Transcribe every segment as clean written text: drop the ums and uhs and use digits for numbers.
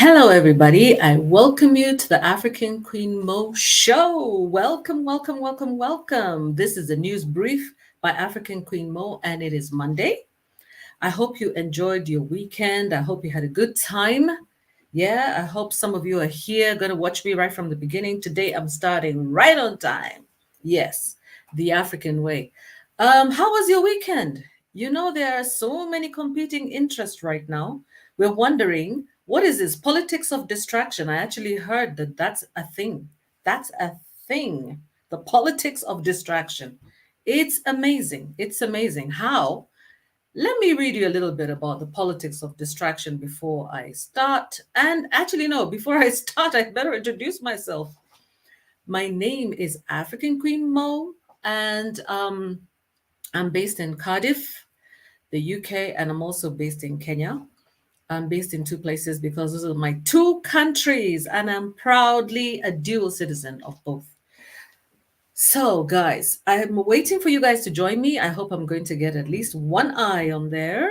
Hello, everybody. I welcome you to the African Queen Mo Show. Welcome, welcome, welcome, welcome. This is a news brief by African Queen Mo, and it is Monday. I hope you enjoyed your weekend. I hope you had a good time. Yeah, I hope some of you are here, going to watch me right from the beginning. Today, I'm starting right on time. Yes, the African way. How was your weekend? You know, there are so many competing interests right now. We're wondering, what is this politics of distraction? I actually heard that that's a thing. That's a thing. The politics of distraction. It's amazing. It's amazing how. Let me read you a little bit about the politics of distraction before I start. And actually, no, before I start, I better introduce myself. My name is African Queen Mo, and I'm based in Cardiff, the UK, and I'm also based in Kenya. I'm based in two places because those are my two countries, and I'm proudly a dual citizen of both. So, guys, I'm waiting for you guys to join me. I hope I'm going to get at least one eye on there.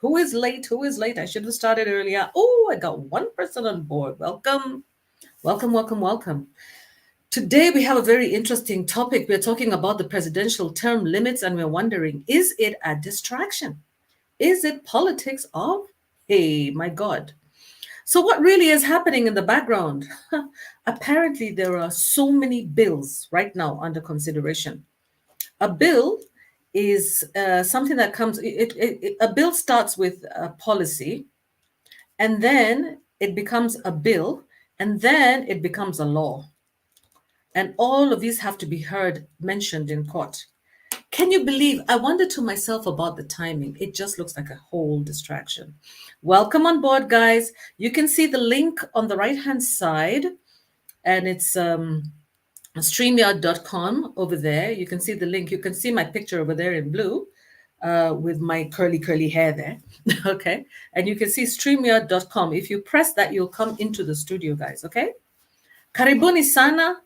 Who is late? Who is late? I should have started earlier. Oh, I got one person on board. Welcome, welcome, welcome, welcome. Today, we have a very interesting topic. We're talking about the presidential term limits, and we're wondering, is it a distraction? Is it politics of, hey, my God? So, what really is happening in the background? Apparently, there are so many bills right now under consideration. A bill is something that comes, a bill starts with a policy, and then it becomes a bill, and then it becomes a law. And all of these have to be heard, mentioned in court. Can you believe? I wondered to myself about the timing. It just looks like a whole distraction. Welcome on board, guys. You can see the link on the right-hand side, and it's StreamYard.com over there. You can see the link. You can see my picture over there in blue with my curly hair there. Okay. And you can see StreamYard.com. If you press that, you'll come into the studio, guys. Okay. Karibuni sana.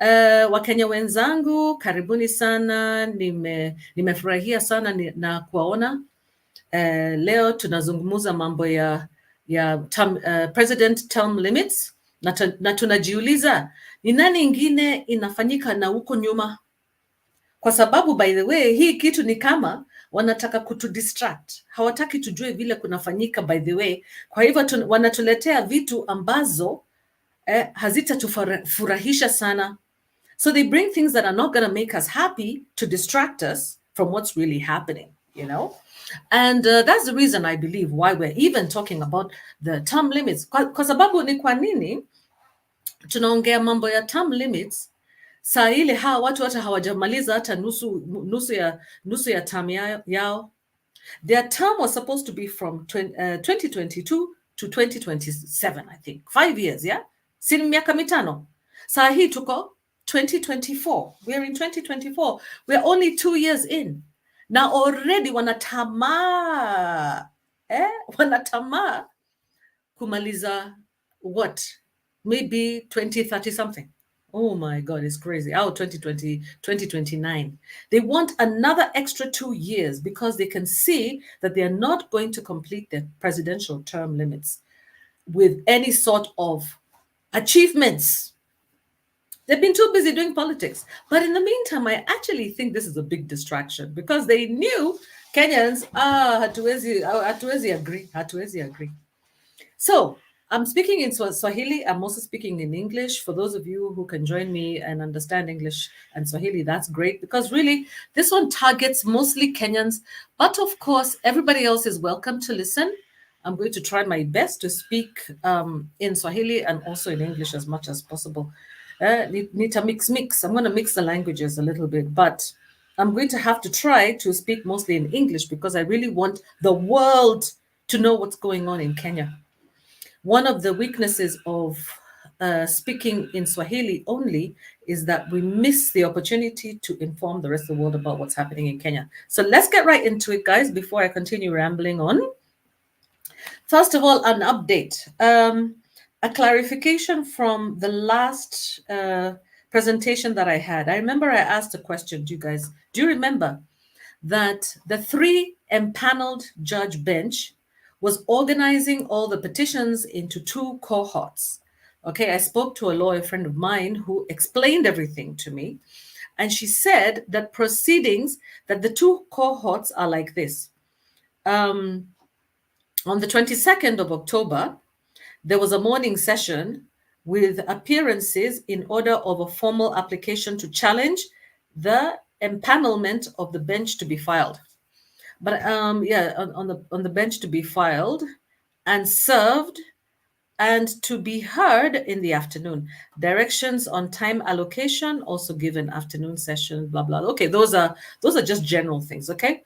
Wakenya wenzangu, karibuni sana. Nimefurahia sana na kuwaona. Leo tunazungumuza mambo ya president term limits na tunajiuliza ni nani ingine inafanyika na huko nyuma, kwa sababu by the way hii kitu ni kama wanataka kutudistract, hawataki tujue vile kunafanyika by the way. Kwa hivyo wanatuletea vitu ambazo hazitatufurahisha sana. So they bring things that are not going to make us happy to distract us from what's really happening, you know? And that's the reason I believe why we're even talking about the term limits. Kwa sababu ni kwa nini tunaongea mambo ya term limits saa ile hawa watu hata hawajamaliza hata nusu ya term yao. Their term was supposed to be from 2022 to 2027, I think. 5 years, yeah? Si miaka mitano. Saa hii tuko 2024. We're in 2024. We're only 2 years in. Now already wanatamaa kumaliza what? Maybe 2030 something. Oh my God, it's crazy. 2020, 2029. They want another extra 2 years because they can see that they are not going to complete their presidential term limits with any sort of achievements. They've been too busy doing politics. But in the meantime, I actually think this is a big distraction because they knew Kenyans, hatuwezi agree. So I'm speaking in Swahili. I'm also speaking in English. For those of you who can join me and understand English and Swahili, that's great because really this one targets mostly Kenyans. But of course, everybody else is welcome to listen. I'm going to try my best to speak in Swahili and also in English as much as possible. Nita mix. I'm going to mix the languages a little bit, but I'm going to have to try to speak mostly in English because I really want the world to know what's going on in Kenya. One of the weaknesses of speaking in Swahili only is that we miss the opportunity to inform the rest of the world about what's happening in Kenya. So let's get right into it, guys, before I continue rambling on. First of all, an update. A clarification from the last presentation that I had. I remember I asked a question to you guys. Do you remember that the 3 empaneled judge bench was organizing all the petitions into two cohorts. Okay, I spoke to a lawyer friend of mine who explained everything to me. And she said that proceedings, that the two cohorts are like this. On the 22nd of October, there was a morning session with appearances in order of a formal application to challenge the empanelment of the bench to be filed. But yeah, on the bench to be filed and served and to be heard in the afternoon. Directions on time allocation also given, afternoon session, blah blah. Okay, those are just general things. Okay,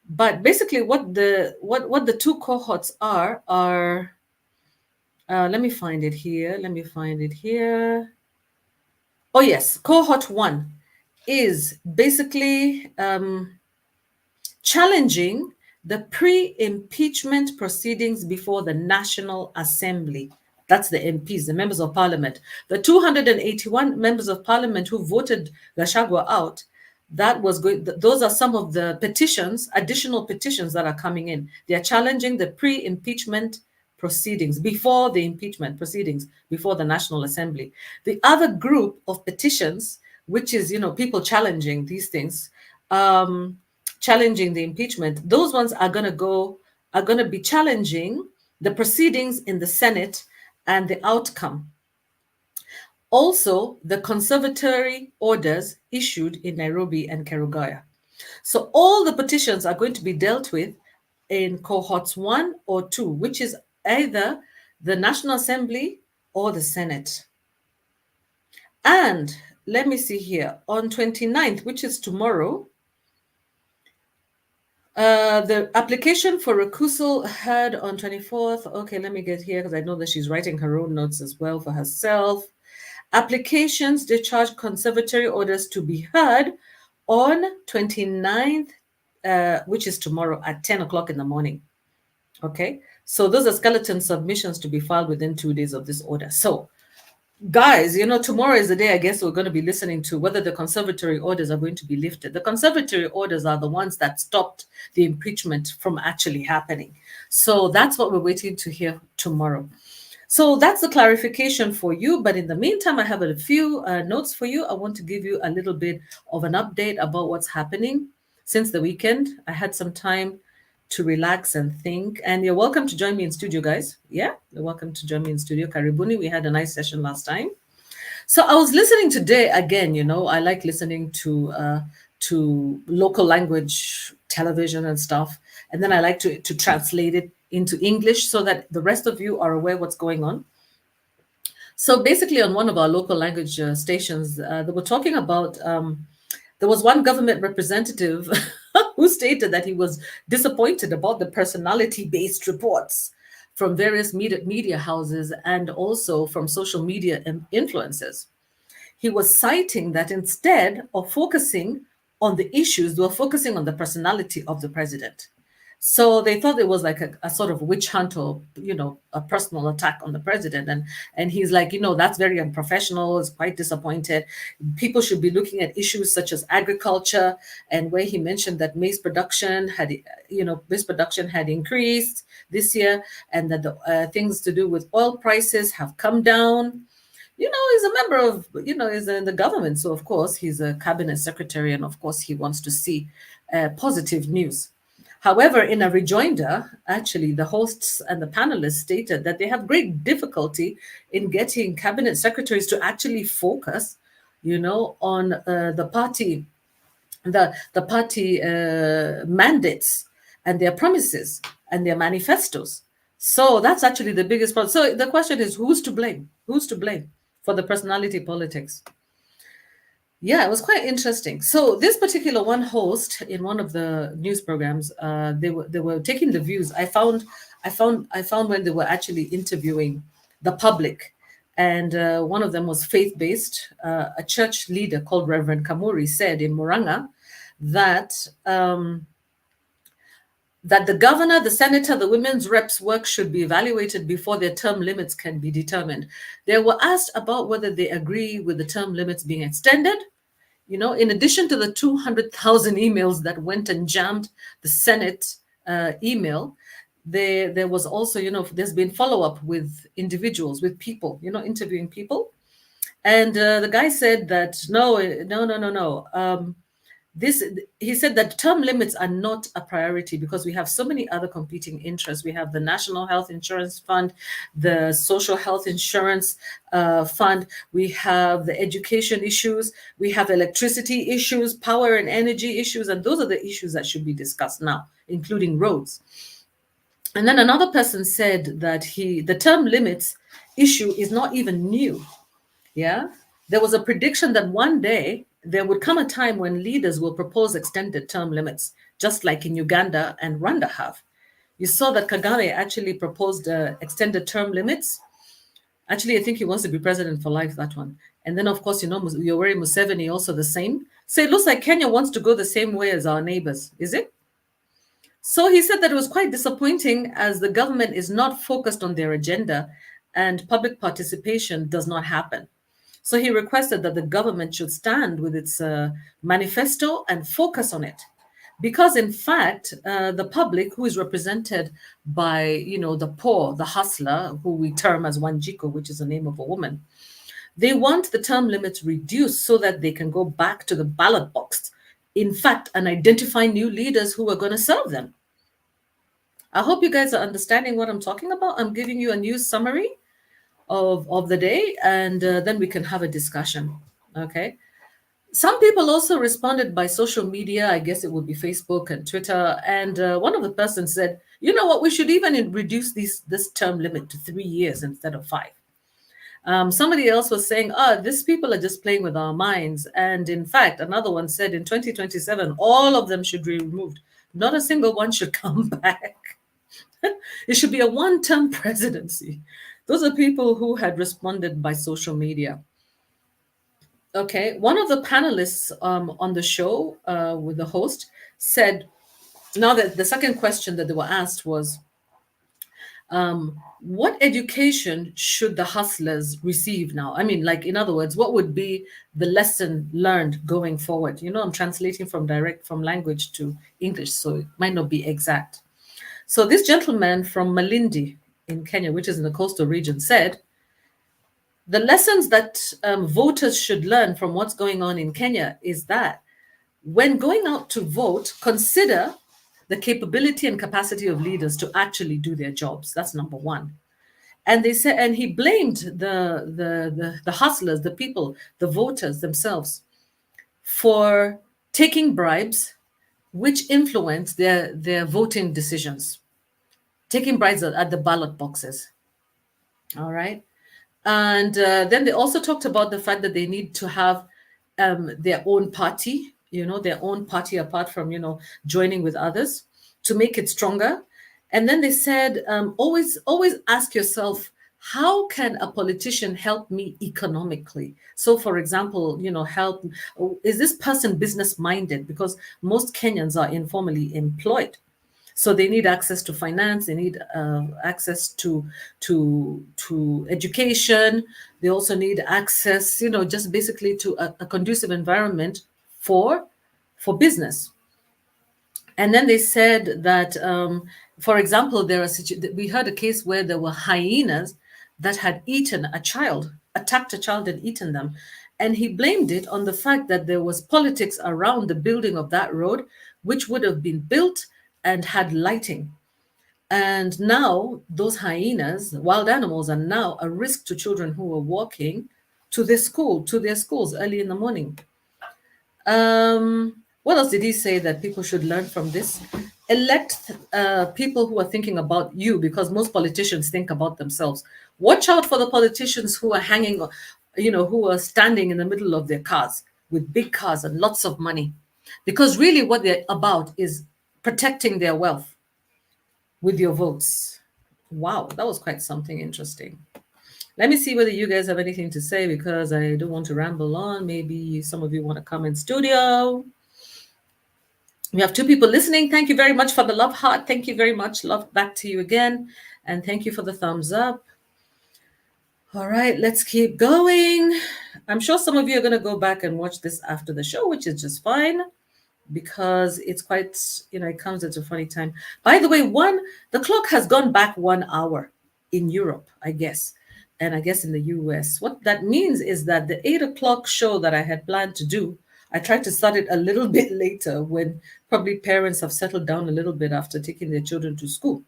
but basically, what the two cohorts are let me find it here. Let me find it here. Oh yes, cohort 1 is basically challenging the pre-impeachment proceedings before the National Assembly. That's the MPs, the members of parliament. The 281 members of parliament who voted Gachagua out, those are some of the petitions, additional petitions that are coming in. They are challenging the pre-impeachment proceedings before the impeachment proceedings before the National Assembly. The other group of petitions, which is, people challenging these things, challenging the impeachment, those ones are going to be challenging the proceedings in the Senate and the outcome. Also, the conservatory orders issued in Nairobi and Kerugoya. So all the petitions are going to be dealt with in cohorts 1 or 2, which is either the National Assembly or the Senate. And let me see here, on 29th, which is tomorrow, the application for recusal heard on 24th. Okay, let me get here because I know that she's writing her own notes as well for herself. Applications discharge conservatory orders to be heard on 29th, which is tomorrow at 10 o'clock in the morning. Okay, so those are skeleton submissions to be filed within 2 days of this order. So guys, tomorrow is the day I guess we're going to be listening to whether the conservatory orders are going to be lifted. The conservatory orders are the ones that stopped the impeachment from actually happening. So that's what we're waiting to hear tomorrow. So that's the clarification for you. But in the meantime, I have a few notes for you. I want to give you a little bit of an update about what's happening since the weekend. I had some time to relax and think. And you're welcome to join me in studio, guys. Yeah, you're welcome to join me in studio. Karibuni, we had a nice session last time. So I was listening today again, I like listening to local language television and stuff. And then I like to translate it into English so that the rest of you are aware what's going on. So basically on one of our local language stations, they were talking about, there was one government representative who stated that he was disappointed about the personality-based reports from various media houses and also from social media influencers. He was citing that instead of focusing on the issues, they were focusing on the personality of the president. So they thought it was like a sort of witch hunt or, a personal attack on the president. And he's like, that's very unprofessional. It's quite disappointed. People should be looking at issues such as agriculture, and where he mentioned that maize production had increased this year, and that the things to do with oil prices have come down. He's a member of, he's in the government. So of course he's a cabinet secretary, and of course he wants to see positive news. However, in a rejoinder, actually, the hosts and the panelists stated that they have great difficulty in getting cabinet secretaries to actually focus, on the party mandates and their promises and their manifestos. So that's actually the biggest problem. So the question is, who's to blame? Who's to blame for the personality politics? Yeah, it was quite interesting. So this particular one host in one of the news programs, they were taking the views. I found when they were actually interviewing the public, and one of them was faith-based. A church leader called Reverend Kamuri said in Muranga that that the governor, the senator, the women's reps' work should be evaluated before their term limits can be determined. They were asked about whether they agree with the term limits being extended. In addition to the 200,000 emails that went and jammed the Senate email, there was also, there's been follow-up with individuals, with people, interviewing people. And the guy said that no, no, no, no, no. This He said that term limits are not a priority because we have so many other competing interests. We have the National Health Insurance Fund, the Social Health Insurance Fund, we have the education issues, we have electricity issues, power and energy issues, and those are the issues that should be discussed now, including roads. And then another person said that the term limits issue is not even new. Yeah. There was a prediction that one day there would come a time when leaders will propose extended term limits, just like in Uganda and Rwanda have. You saw that Kagame actually proposed extended term limits. Actually, I think he wants to be president for life, that one. And then, of course, Yoweri Museveni also the same. So it looks like Kenya wants to go the same way as our neighbors, is it? So he said that it was quite disappointing as the government is not focused on their agenda and public participation does not happen. So he requested that the government should stand with its manifesto and focus on it. Because in fact, the public, who is represented by, the poor, the hustler, who we term as Wanjiko, which is the name of a woman, they want the term limits reduced so that they can go back to the ballot box, in fact, and identify new leaders who are going to serve them. I hope you guys are understanding what I'm talking about. I'm giving you a news summary of the day, and then we can have a discussion. Okay. Some people also responded by social media. I guess it would be Facebook and Twitter. And one of the persons said, you know what, we should even reduce this term limit to 3 years instead of 5. Somebody else was saying, these people are just playing with our minds. And in fact, another one said in 2027, all of them should be removed. Not a single one should come back. It should be a one-term presidency. Those are people who had responded by social media. Okay, one of the panelists on the show with the host said, now that the second question that they were asked was, what education should the hustlers receive now? I mean, like, in other words, what would be the lesson learned going forward? I'm translating from language to English, so it might not be exact. So this gentleman from Malindi in Kenya, which is in the coastal region, said, the lessons that voters should learn from what's going on in Kenya is that when going out to vote, consider the capability and capacity of leaders to actually do their jobs. That's number one. And they said, and he blamed the hustlers, the people, the voters themselves, for taking bribes, which influence their voting decisions. Taking bribes at the ballot boxes. All right. And then they also talked about the fact that they need to have their own party, their own party apart from, joining with others to make it stronger. And then they said, always ask yourself, how can a politician help me economically? So, for example, is this person business minded? Because most Kenyans are informally employed. So they need access to finance. They need access to education. They also need access, just basically to a conducive environment for business. And then they said that, for example, we heard a case where there were hyenas that had eaten a child, attacked a child and eaten them. And he blamed it on the fact that there was politics around the building of that road, which would have been built and had lighting. And now those hyenas, wild animals, are now a risk to children who are walking to their schools early in the morning. What else did he say that people should learn from this? Elect people who are thinking about you, because most politicians think about themselves. Watch out for the politicians who are hanging, who are standing in the middle of their cars with big cars and lots of money. Because really what they're about is protecting their wealth with your votes. Wow, that was quite something interesting. Let me see whether you guys have anything to say, because I don't want to ramble on. Maybe some of you want to come in studio. We have 2 people listening. Thank you very much for the love heart. Thank you very much. Love back to you again. And thank you for the thumbs up. All right, let's keep going. I'm sure some of you are going to go back and watch this after the show, which is just fine. because it's quite, it comes at a funny time. By the way, the clock has gone back 1 hour in Europe, I guess, and I guess in the US. What that means is that the 8 o'clock show that I had planned to do, I tried to start it a little bit later when probably parents have settled down a little bit after taking their children to school,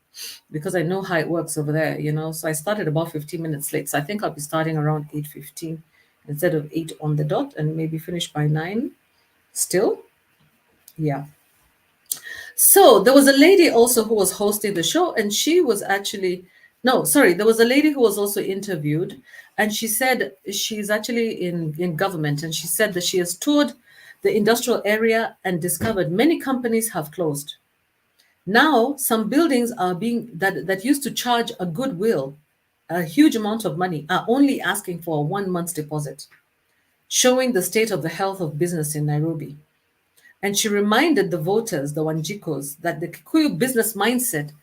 because I know how it works over there, So I started about 15 minutes late. So I think I'll be starting around 8:15 instead of 8 on the dot, and maybe finish by 9 still. Yeah. So there was a lady also who was hosting the show, and she was actually, no, sorry, there was a lady who was also interviewed, and she said she's actually in government, and she said that she has toured the industrial area and discovered many companies have closed. Now, some buildings are being that used to charge a goodwill, a huge amount of money, are only asking for a 1 month's deposit, showing the state of the health of business in Nairobi. And she reminded the voters, the Wanjikos, that the Kikuyu business mindset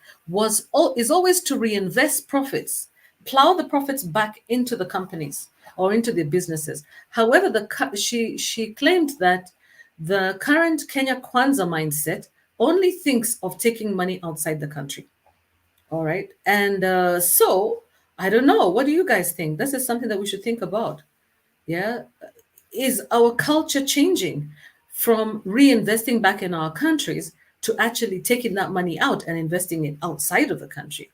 is always to reinvest profits, plow the profits back into the companies or into the businesses. However, she claimed that the current Kenya Kwanza mindset only thinks of taking money outside the country. All right. And so I don't know. What do you guys think? This is something that we should think about. Yeah. Is our culture changing from reinvesting back in our countries to actually taking that money out and investing it outside of the country?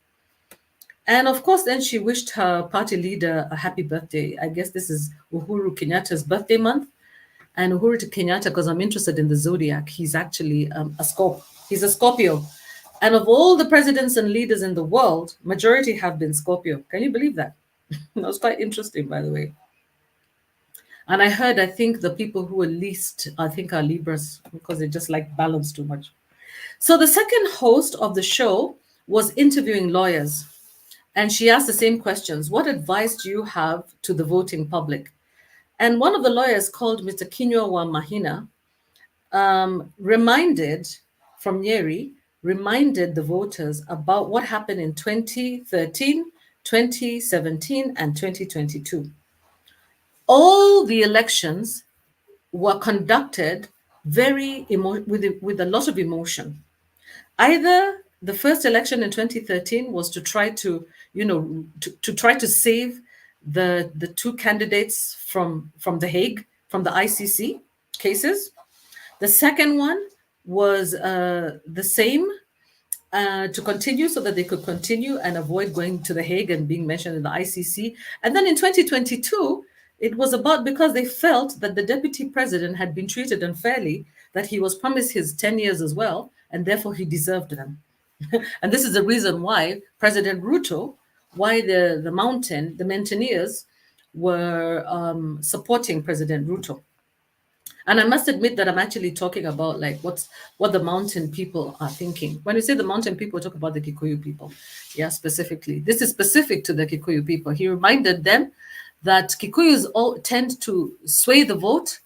And of course, then she wished her party leader a happy birthday. I guess this is Uhuru Kenyatta's birthday month. And Uhuru Kenyatta, because I'm interested in the zodiac, he's actually he's a Scorpio. And of all the presidents and leaders in the world, majority have been Scorpio. Can you believe that? That was quite interesting, by the way. And I think the people who are least, I think, are Libras, because they just like balance too much. So the second host of the show was interviewing lawyers. And she asked the same questions. What advice do you have to the voting public? And one of the lawyers, called Mr. Kinyua wa Mahina, reminded the voters about what happened in 2013, 2017, and 2022. All the elections were conducted with a lot of emotion. Either the first election in 2013 was to try to, try to save the two candidates from The Hague, from the ICC cases. The second one was the same, to continue so that they could continue and avoid going to The Hague and being mentioned in the ICC. And then in 2022, it was about because they felt that the deputy president had been treated unfairly, that he was promised his 10 years as well, and therefore he deserved them. And this is the reason why President Ruto, why the mountaineers were supporting President Ruto. And I must admit that I'm actually talking about like what the mountain people are thinking. When we say the mountain people, we talk about the Kikuyu people. Yeah, specifically. This is specific to the Kikuyu people. He reminded them that Kikuyus all tend to sway the vote.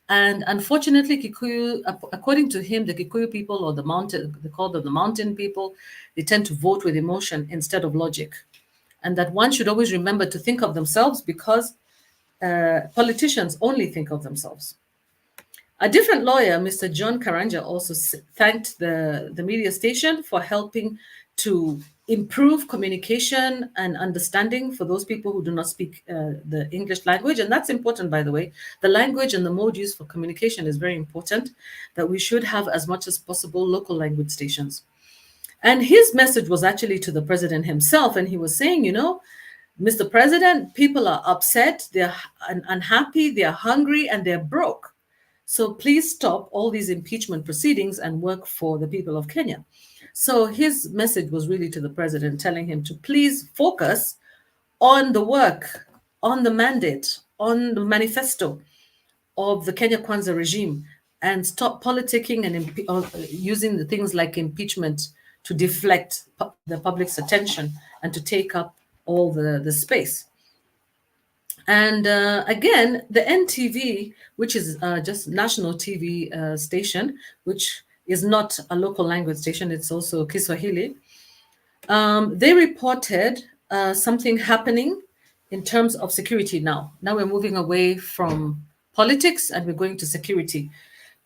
And unfortunately, Kikuyu, according to him, the Kikuyu people, or they call them the mountain people, they tend to vote with emotion instead of logic. And that one should always remember to think of themselves, because politicians only think of themselves. A different lawyer, Mr. John Karanja, also thanked the media station for helping to improve communication and understanding for those people who do not speak the English language. And that's important, by the way. The language and the mode used for communication is very important, that we should have as much as possible local language stations. And his message was actually to the president himself. And he was saying, Mr. President, people are upset, they're unhappy, they're hungry, and they're broke. So please stop all these impeachment proceedings and work for the people of Kenya. So his message was really to the president, telling him to please focus on the work, on the mandate, on the manifesto of the Kenya Kwanza regime, and stop politicking and using the things like impeachment to deflect the public's attention and to take up all the space. And again, the NTV, which is just national TV station, which is not a local language station, it's also Kiswahili, they reported something happening in terms of security now. Now we're moving away from politics and we're going to security.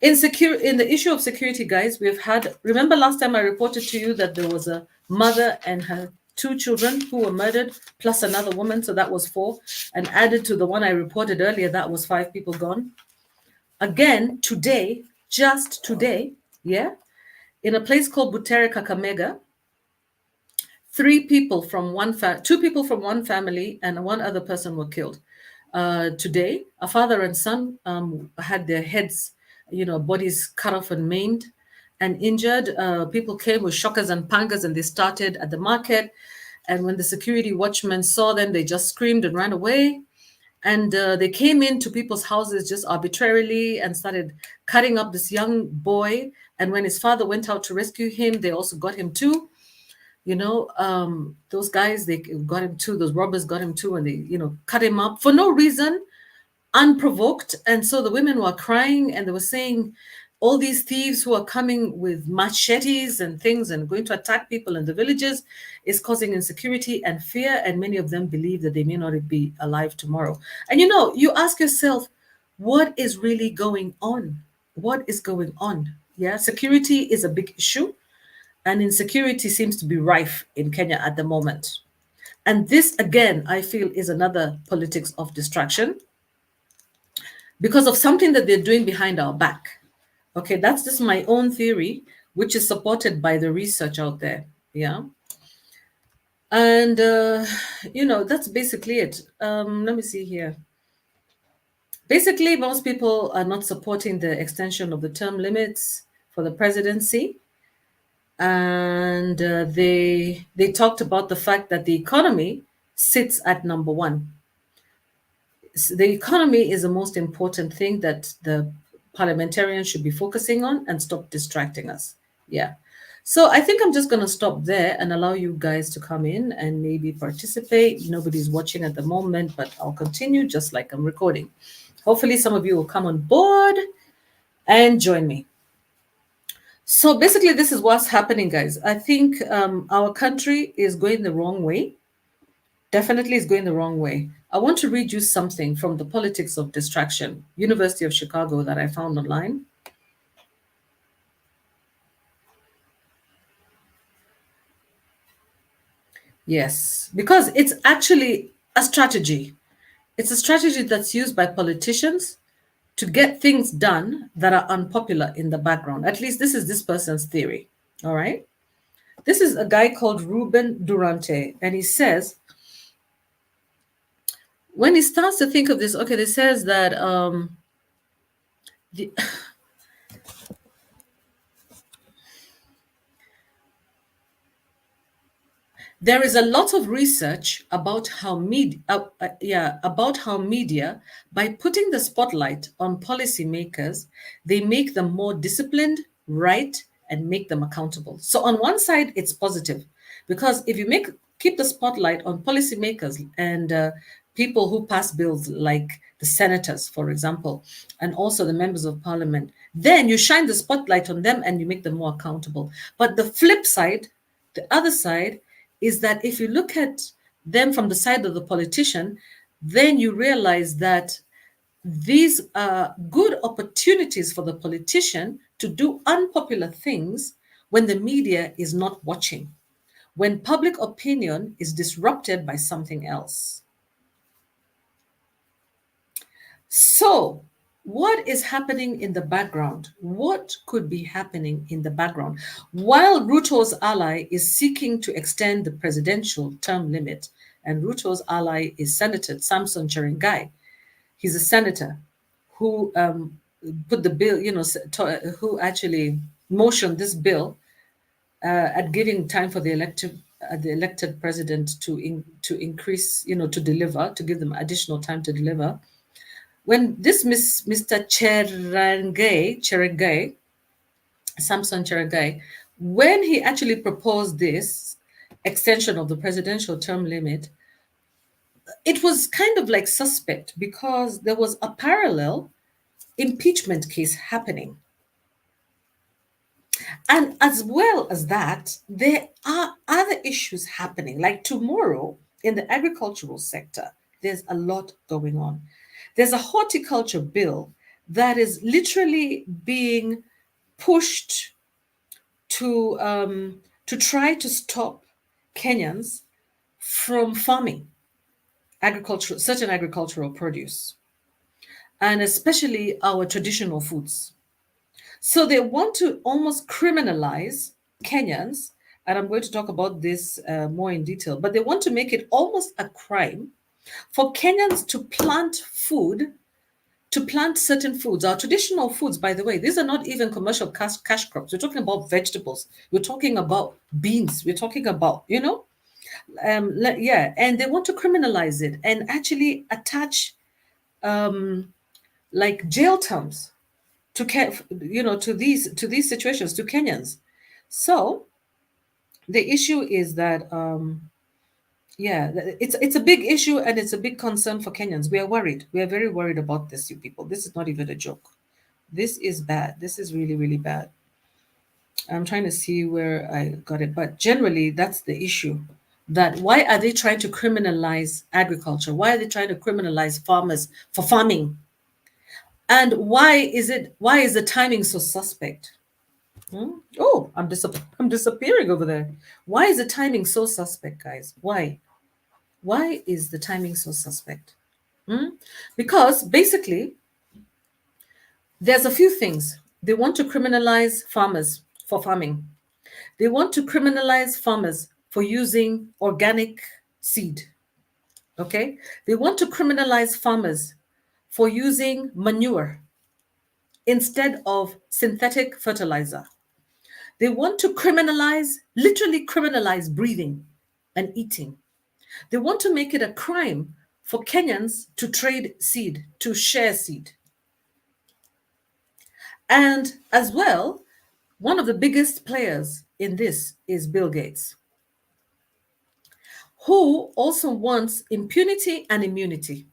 In the issue of security, guys, we've had, remember last time I reported to you that there was a mother and her two children who were murdered, plus another woman, so that was four, and added to the one I reported earlier, that was five people gone. Again, today, just today, yeah, in a place called Butere, Kakamega, two people from one family and one other person were killed. Today, a father and son had their heads, bodies cut off and maimed and injured. People came with shockers and pangas and they started at the market. And when the security watchmen saw them, they just screamed and ran away. And they came into people's houses just arbitrarily and started cutting up this young boy. And when his father went out to rescue him, they also got him too. Those guys, they got him too. Those robbers got him too, and they, cut him up for no reason, unprovoked. And so the women were crying and they were saying, all these thieves who are coming with machetes and things and going to attack people in the villages is causing insecurity and fear. And many of them believe that they may not be alive tomorrow. And you ask yourself, what is really going on? What is going on? Yeah, security is a big issue. And insecurity seems to be rife in Kenya at the moment. And this, again, I feel is another politics of distraction because of something that they're doing behind our back. Okay, that's just my own theory, which is supported by the research out there. Yeah. And, that's basically it. Let me see here. Basically, most people are not supporting the extension of the term limits for the presidency. And they talked about the fact that the economy sits at number one. The economy is the most important thing that the parliamentarians should be focusing on and stop distracting us. Yeah. So I think I'm just going to stop there and allow you guys to come in and maybe participate. Nobody's watching at the moment, but I'll continue just like I'm recording. Hopefully some of you will come on board and join me. So basically, this is what's happening, guys. I think our country is going the wrong way. Definitely is going the wrong way. I want to read you something from the Politics of Distraction, University of Chicago, that I found online. Yes, because it's actually a strategy. It's a strategy that's used by politicians to get things done that are unpopular in the background. At least this is this person's theory. All right. This is a guy called Ruben Durante, and he says, when he starts to think of this, okay, it says that there is a lot of research about how media, by putting the spotlight on policymakers, they make them more disciplined, right, and make them accountable. So on one side, it's positive, because if you keep the spotlight on policymakers and people who pass bills, like the senators, for example, and also the members of parliament, then you shine the spotlight on them and you make them more accountable. But the flip side, the other side, is that if you look at them from the side of the politician, then you realize that these are good opportunities for the politician to do unpopular things when the media is not watching, when public opinion is disrupted by something else. So, what is happening in the background? What could be happening in the background? While Ruto's ally is seeking to extend the presidential term limit, and Ruto's ally is Senator Samson Cherargei. He's a senator who put the bill, who actually motioned this bill at giving time for the elected president to increase, to deliver, to give them additional time to deliver. When this Mr. Cherargei, Samson Cherargei, when he actually proposed this extension of the presidential term limit, it was kind of like suspect because there was a parallel impeachment case happening. And as well as that, there are other issues happening. Like tomorrow in the agricultural sector, there's a lot going on. There's a horticulture bill that is literally being pushed to try to stop Kenyans from farming certain agricultural produce, and especially our traditional foods. So they want to almost criminalize Kenyans, and I'm going to talk about this more in detail, but they want to make it almost a crime for Kenyans to plant certain foods, our traditional foods, by the way. These are not even commercial cash crops. We're talking about vegetables. We're talking about beans. We're talking about, yeah, and they want to criminalize it and actually attach like jail terms to to these situations, to Kenyans. So the issue is that yeah, it's a big issue, and it's a big concern for Kenyans. We are worried. We are very worried about this, you people. This is not even a joke. This is bad. This is really, really bad. I'm trying to see where I got it, but generally that's the issue. That why are they trying to criminalize agriculture? Why are they trying to criminalize farmers for farming? And why is the timing so suspect? Oh, I'm disappearing over there. Why is the timing so suspect, guys? Why? Why is the timing so suspect? Because basically, there's a few things. They want to criminalize farmers for farming. They want to criminalize farmers for using organic seed. Okay? They want to criminalize farmers for using manure instead of synthetic fertilizer. They want to literally criminalize breathing and eating. They want to make it a crime for Kenyans to trade seed, to share seed. And as well, one of the biggest players in this is Bill Gates, who also wants impunity and immunity.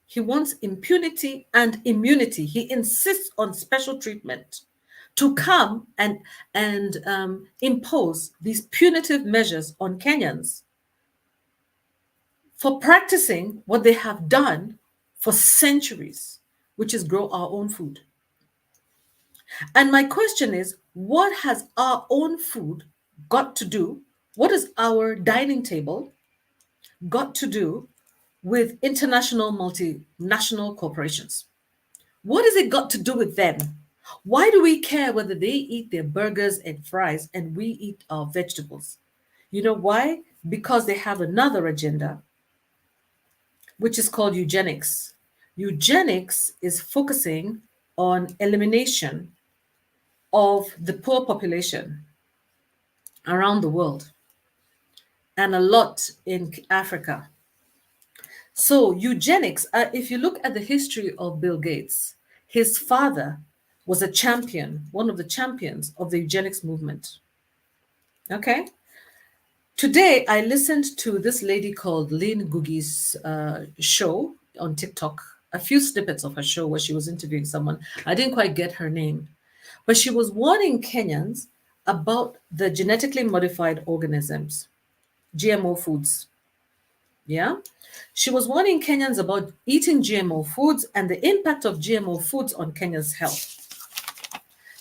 He wants impunity and immunity. He insists on special treatment to come and impose these punitive measures on Kenyans for practicing what they have done for centuries, which is grow our own food. And my question is, what has our own food got to do? What has our dining table got to do with international multinational corporations? What has it got to do with them? Why do we care whether they eat their burgers and fries and we eat our vegetables? You know why? Because they have another agenda, which is called eugenics. Eugenics is focusing on elimination of the poor population around the world, and a lot in Africa. So eugenics, if you look at the history of Bill Gates, his father was a champion, one of the champions of the eugenics movement. Okay. Today, I listened to this lady called Lynn Gugi's show on TikTok, a few snippets of her show where she was interviewing someone. I didn't quite get her name, but she was warning Kenyans about the genetically modified organisms, GMO foods. Yeah. She was warning Kenyans about eating GMO foods and the impact of GMO foods on Kenya's health.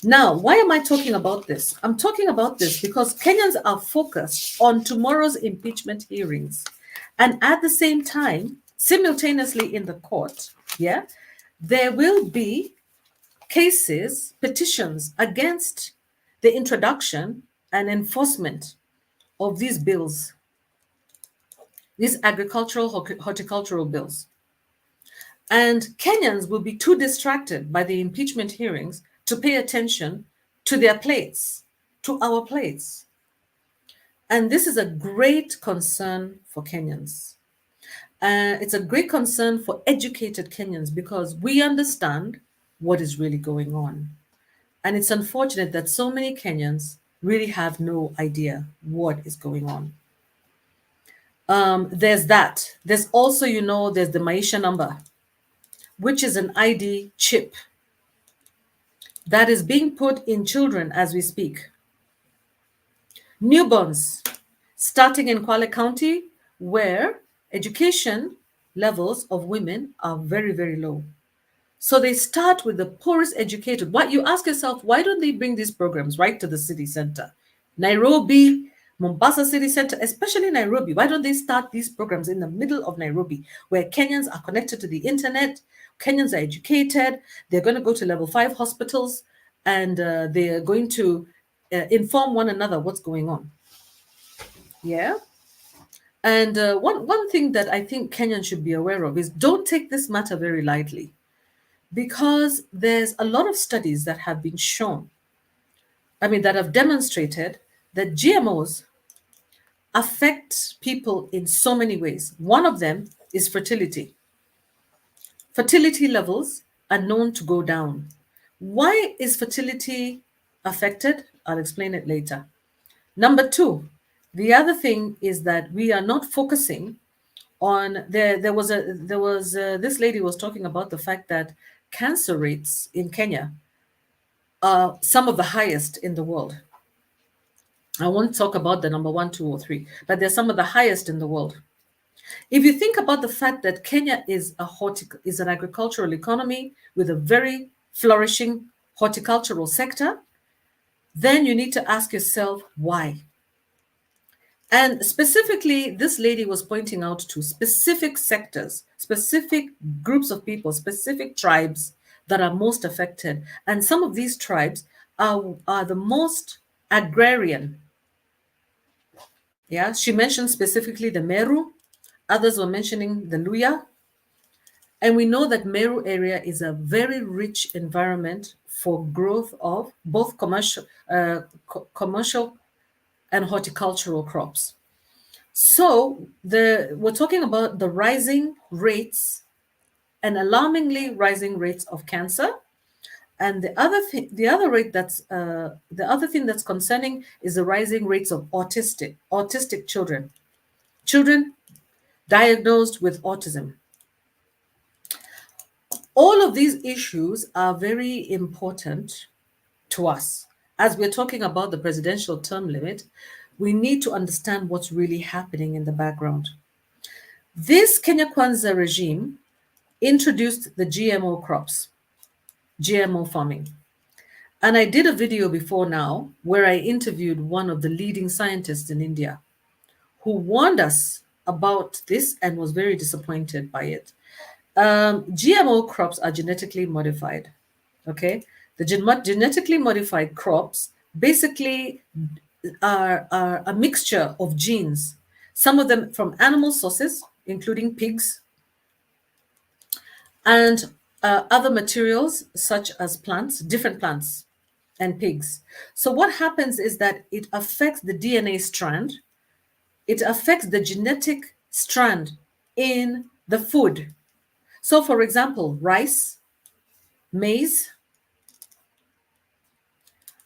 Now, why am I talking about this? I'm talking about this because Kenyans are focused on tomorrow's impeachment hearings. And at the same time, simultaneously in the court, yeah, there will be cases, petitions against the introduction and enforcement of these bills, these agricultural, horticultural bills. And Kenyans will be too distracted by the impeachment hearings to pay attention to their plates, to our plates. And this is a great concern for Kenyans. It's a great concern for educated Kenyans because we understand what is really going on. And it's unfortunate that so many Kenyans really have no idea what is going on. There's that. There's also, there's the Maisha number, which is an ID chip that is being put in children as we speak. Newborns, starting in Kwale County, where education levels of women are very, very low. So they start with the poorest educated. What you ask yourself, why don't they bring these programs right to the city center? Nairobi, Mombasa city center, especially Nairobi. Why don't they start these programs in the middle of Nairobi where Kenyans are connected to the internet, Kenyans are educated, they're going to go to level 5 hospitals, and they're going to inform one another what's going on. Yeah. And one thing that I think Kenyans should be aware of is don't take this matter very lightly, because there's a lot of studies that have been shown, that have demonstrated that GMOs affect people in so many ways. One of them is fertility. Fertility levels are known to go down. Why is fertility affected? I'll explain it later. Number two, the other thing is that we are not focusing on this lady was talking about the fact that cancer rates in Kenya are some of the highest in the world. I won't talk about the number 1, 2, or 3, but they're some of the highest in the world. If you think about the fact that Kenya is an agricultural economy with a very flourishing horticultural sector, then you need to ask yourself why. And specifically, this lady was pointing out to specific sectors, specific groups of people, specific tribes that are most affected. And some of these tribes are the most agrarian. Yeah, she mentioned specifically the Meru. Others were mentioning the Luya. And we know that Meru area is a very rich environment for growth of both commercial and horticultural crops. So we're talking about the rising rates and alarmingly rising rates of cancer. And the other thing that's concerning is the rising rates of autistic children diagnosed with autism. All of these issues are very important to us. As we're talking about the presidential term limit, we need to understand what's really happening in the background. This Kenya Kwanza regime introduced the GMO crops, GMO farming. And I did a video before now where I interviewed one of the leading scientists in India who warned us about this and was very disappointed by it. GMO crops are genetically modified, okay? The genetically modified crops basically are a mixture of genes, some of them from animal sources, including pigs, and other materials such as plants, different plants and pigs. So what happens is that it affects the DNA strand, it affects the genetic strand in the food. So for example, rice, maize,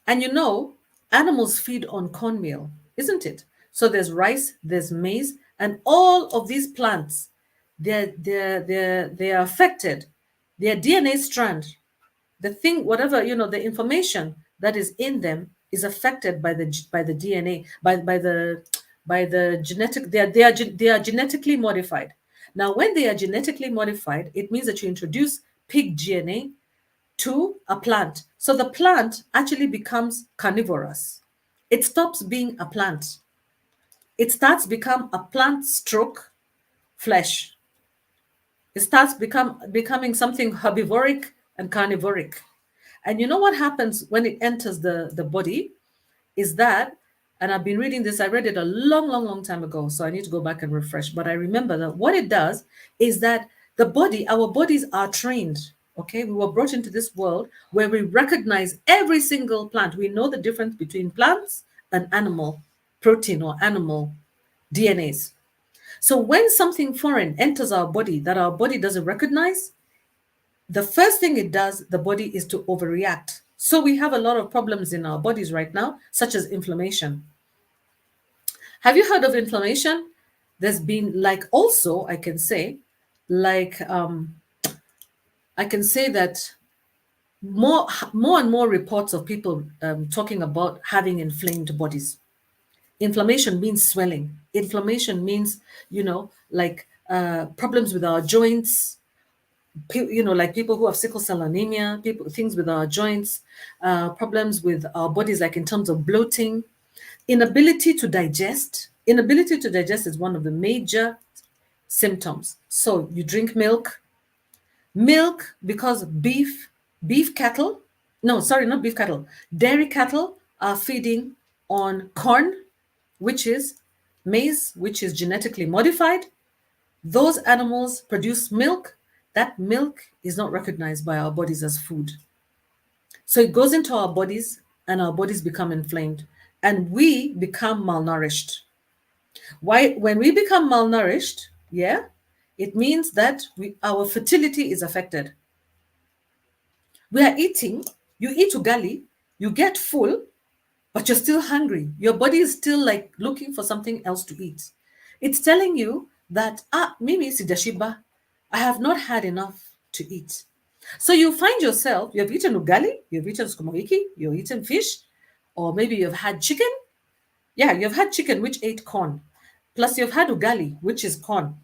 and animals feed on cornmeal, isn't it? So there's rice, there's maize, and all of these plants, they're affected. Their DNA strand, the thing, whatever, the information that is in them is affected by the DNA, by the genetic, they are genetically modified. Now, when they are genetically modified, it means that you introduce pig DNA to a plant. So the plant actually becomes carnivorous. It stops being a plant. It starts become a plant stroke flesh. It starts becoming something herbivoric and carnivoric. And you know what happens when it enters the body is that, and I've been reading this, I read it a long time ago, so I need to go back and refresh. But I remember that what it does is that our bodies are trained. Okay, we were brought into this world where we recognize every single plant. We know the difference between plants and animal protein or animal DNAs. So when something foreign enters our body that our body doesn't recognize, the first thing it does, the body, is to overreact. So we have a lot of problems in our bodies right now, such as inflammation. Have you heard of inflammation? There's been also, I can say that more and more reports of people talking about having inflamed bodies. Inflammation means swelling. Inflammation means, problems with our joints, like people who have sickle cell anemia, things with our joints, problems with our bodies, like in terms of bloating, inability to digest. Inability to digest is one of the major symptoms. So you drink milk because beef cattle, no, sorry, not beef cattle, dairy cattle are feeding on corn, which is maize, which is genetically modified. Those animals produce milk. That milk is not recognized by our bodies as food. So it goes into our bodies and our bodies become inflamed and we become malnourished. Why? When we become malnourished, yeah, it means that our fertility is affected. We are eating, you eat ugali, you get full, but you're still hungry. Your body is still like looking for something else to eat. It's telling you that, mimi sijashiba, I have not had enough to eat. So you find yourself, you've eaten ugali, you've eaten sukuma wiki, you've eaten fish, or maybe you've had chicken. Yeah, you've had chicken, which ate corn. Plus you've had ugali, which is corn.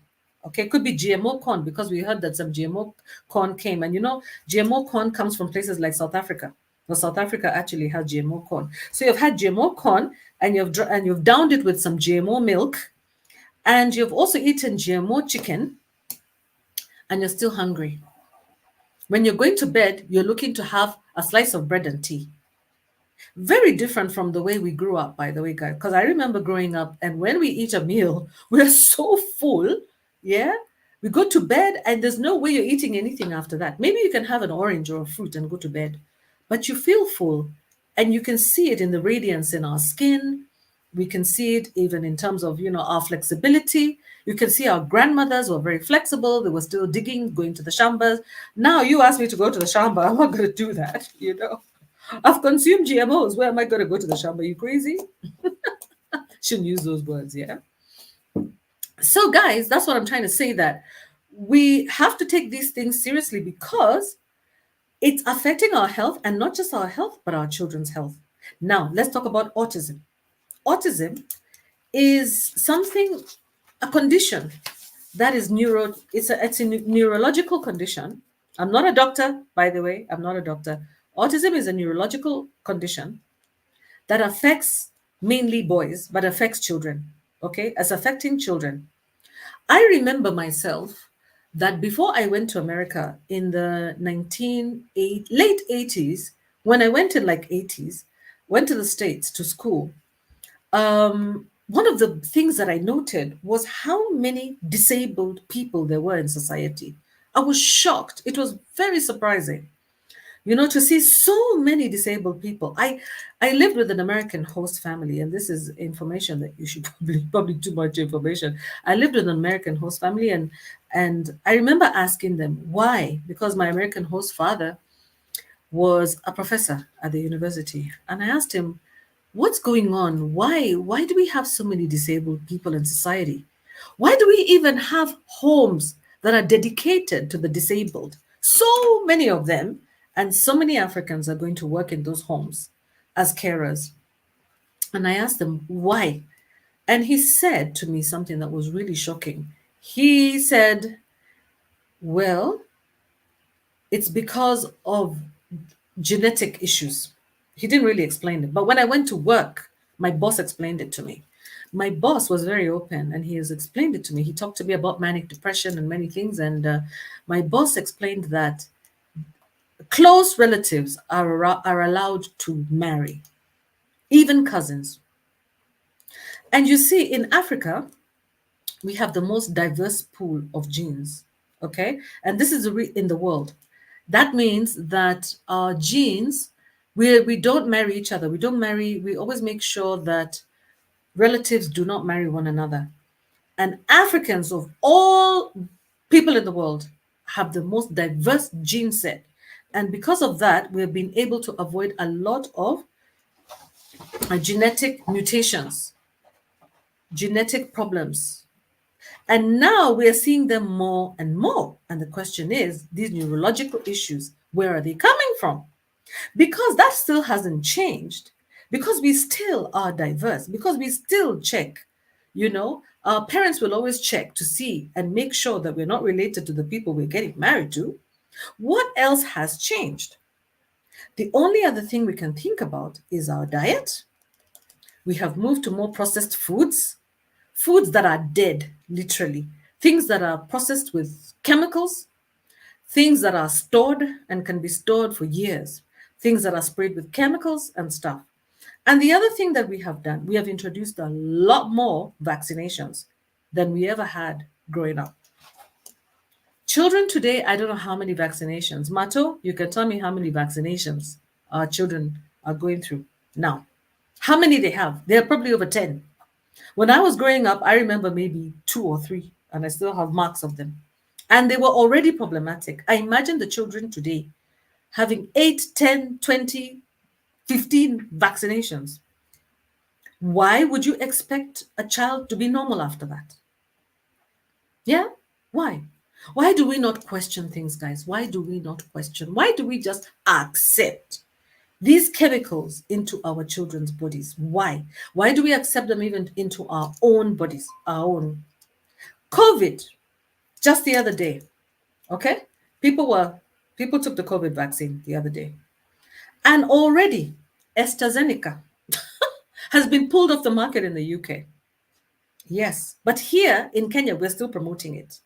Okay, could be GMO corn because we heard that some GMO corn came. And GMO corn comes from places like South Africa. Well, South Africa actually has GMO corn. So you've had GMO corn and you've downed it with some GMO milk, and you've also eaten GMO chicken, and you're still hungry. When you're going to bed, you're looking to have a slice of bread and tea. Very different from the way we grew up, by the way, guys. Because I remember growing up, and when we eat a meal, we're so full. Yeah. We go to bed, and there's no way you're eating anything after that. Maybe you can have an orange or a fruit and go to bed, but you feel full, and you can see it in the radiance in our skin. We can see it even in terms of, our flexibility. You can see our grandmothers were very flexible. They were still digging, going to the shambas. Now you ask me to go to the shamba, I'm not going to do that, I've consumed GMOs. Where am I going to go to the shamba? Are you crazy? Shouldn't use those words, yeah? So, guys, that's what I'm trying to say, that we have to take these things seriously because it's affecting our health, and not just our health, but our children's health. Now, let's talk about autism. Autism is a condition that is it's a neurological condition. I'm not a doctor, by the way. I'm not a doctor. Autism is a neurological condition that affects mainly boys, but affects children, okay, as affecting children. I remember myself that before I went to America in the late 80s, when I went in like 80s, went to the States to school, one of the things that I noted was how many disabled people there were in society. I was shocked. It was very surprising, to see so many disabled people. I lived with an American host family, and this is information that you should probably too much information. I lived with an American host family, and I remember asking them why, because my American host father was a professor at the university, and I asked him, what's going on? Why do we have so many disabled people in society? Why do we even have homes that are dedicated to the disabled? So many of them, and so many Africans are going to work in those homes as carers. And I asked them why. And he said to me something that was really shocking. He said, well, it's because of genetic issues. He didn't really explain it. But when I went to work, my boss explained it to me. My boss was very open, and he has explained it to me. He talked to me about manic depression and many things. And my boss explained that close relatives are allowed to marry, even cousins. And you see, in Africa, we have the most diverse pool of genes, okay? And this is in the world. That means that our genes, we don't marry each other. We always make sure that relatives do not marry one another. And Africans of all people in the world have the most diverse gene set. And because of that, we've been able to avoid a lot of genetic mutations, genetic problems. And now we are seeing them more and more. And the question is, these neurological issues, where are they coming from? Because that still hasn't changed, because we still are diverse, because we still check, Our parents will always check to see and make sure that we're not related to the people we're getting married to. What else has changed? The only other thing we can think about is our diet. We have moved to more processed foods, foods that are dead, literally, things that are processed with chemicals, things that are stored and can be stored for years, things that are sprayed with chemicals and stuff. And the other thing that we have done, we have introduced a lot more vaccinations than we ever had growing up. Children today, I don't know how many vaccinations. Mato, you can tell me how many vaccinations our children are going through now. How many they have? They're probably over 10. When I was growing up, I remember maybe 2 or 3, and I still have marks of them. And they were already problematic. I imagine the children today having 8, 10, 20, 15 vaccinations. Why would you expect a child to be normal after that? Yeah? Why? Why do we not question things, guys? Why do we not question? Why do we just accept these chemicals into our children's bodies? Why? Why do we accept them even into our own bodies, our own? COVID, just the other day, okay? People took the COVID vaccine the other day. And already AstraZeneca has been pulled off the market in the UK. Yes, but here in Kenya, we're still promoting it.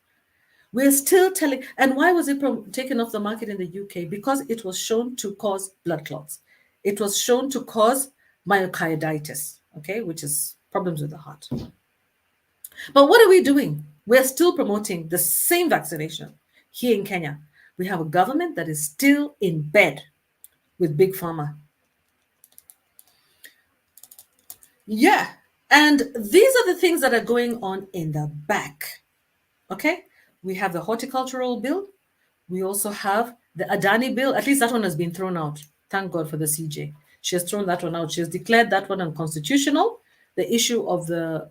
We're still telling, and why was it taken off the market in the UK? Because it was shown to cause blood clots. It was shown to cause myocarditis, okay, which is problems with the heart. But what are we doing? We're still promoting the same vaccination here in Kenya. We have a government that is still in bed with Big Pharma. Yeah. And these are the things that are going on in the back. Okay. We have the horticultural bill. We also have the Adani bill. At least that one has been thrown out. Thank God for the CJ. She has thrown that one out. She has declared that one unconstitutional. The issue of the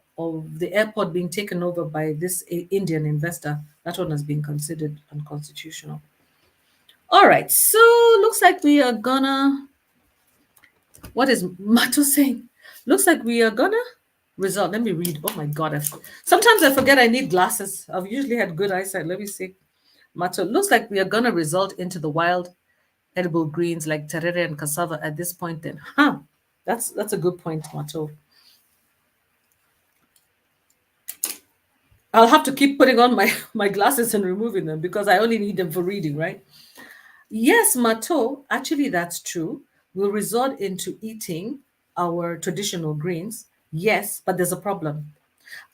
airport being taken over by this Indian investor, that one has been considered unconstitutional. All right. So looks like we are gonna. What is Mato saying? Looks like we are gonna result. Let me read. Oh my God. Sometimes I forget I need glasses. I've usually had good eyesight. Let me see. Mato, looks like we are gonna result into the wild edible greens like terere and cassava at this point then. That's a good point, Mato. I'll have to keep putting on my glasses and removing them because I only need them for reading, right? Yes, Mato, actually that's true. We'll resort into eating our traditional greens. Yes, but there's a problem.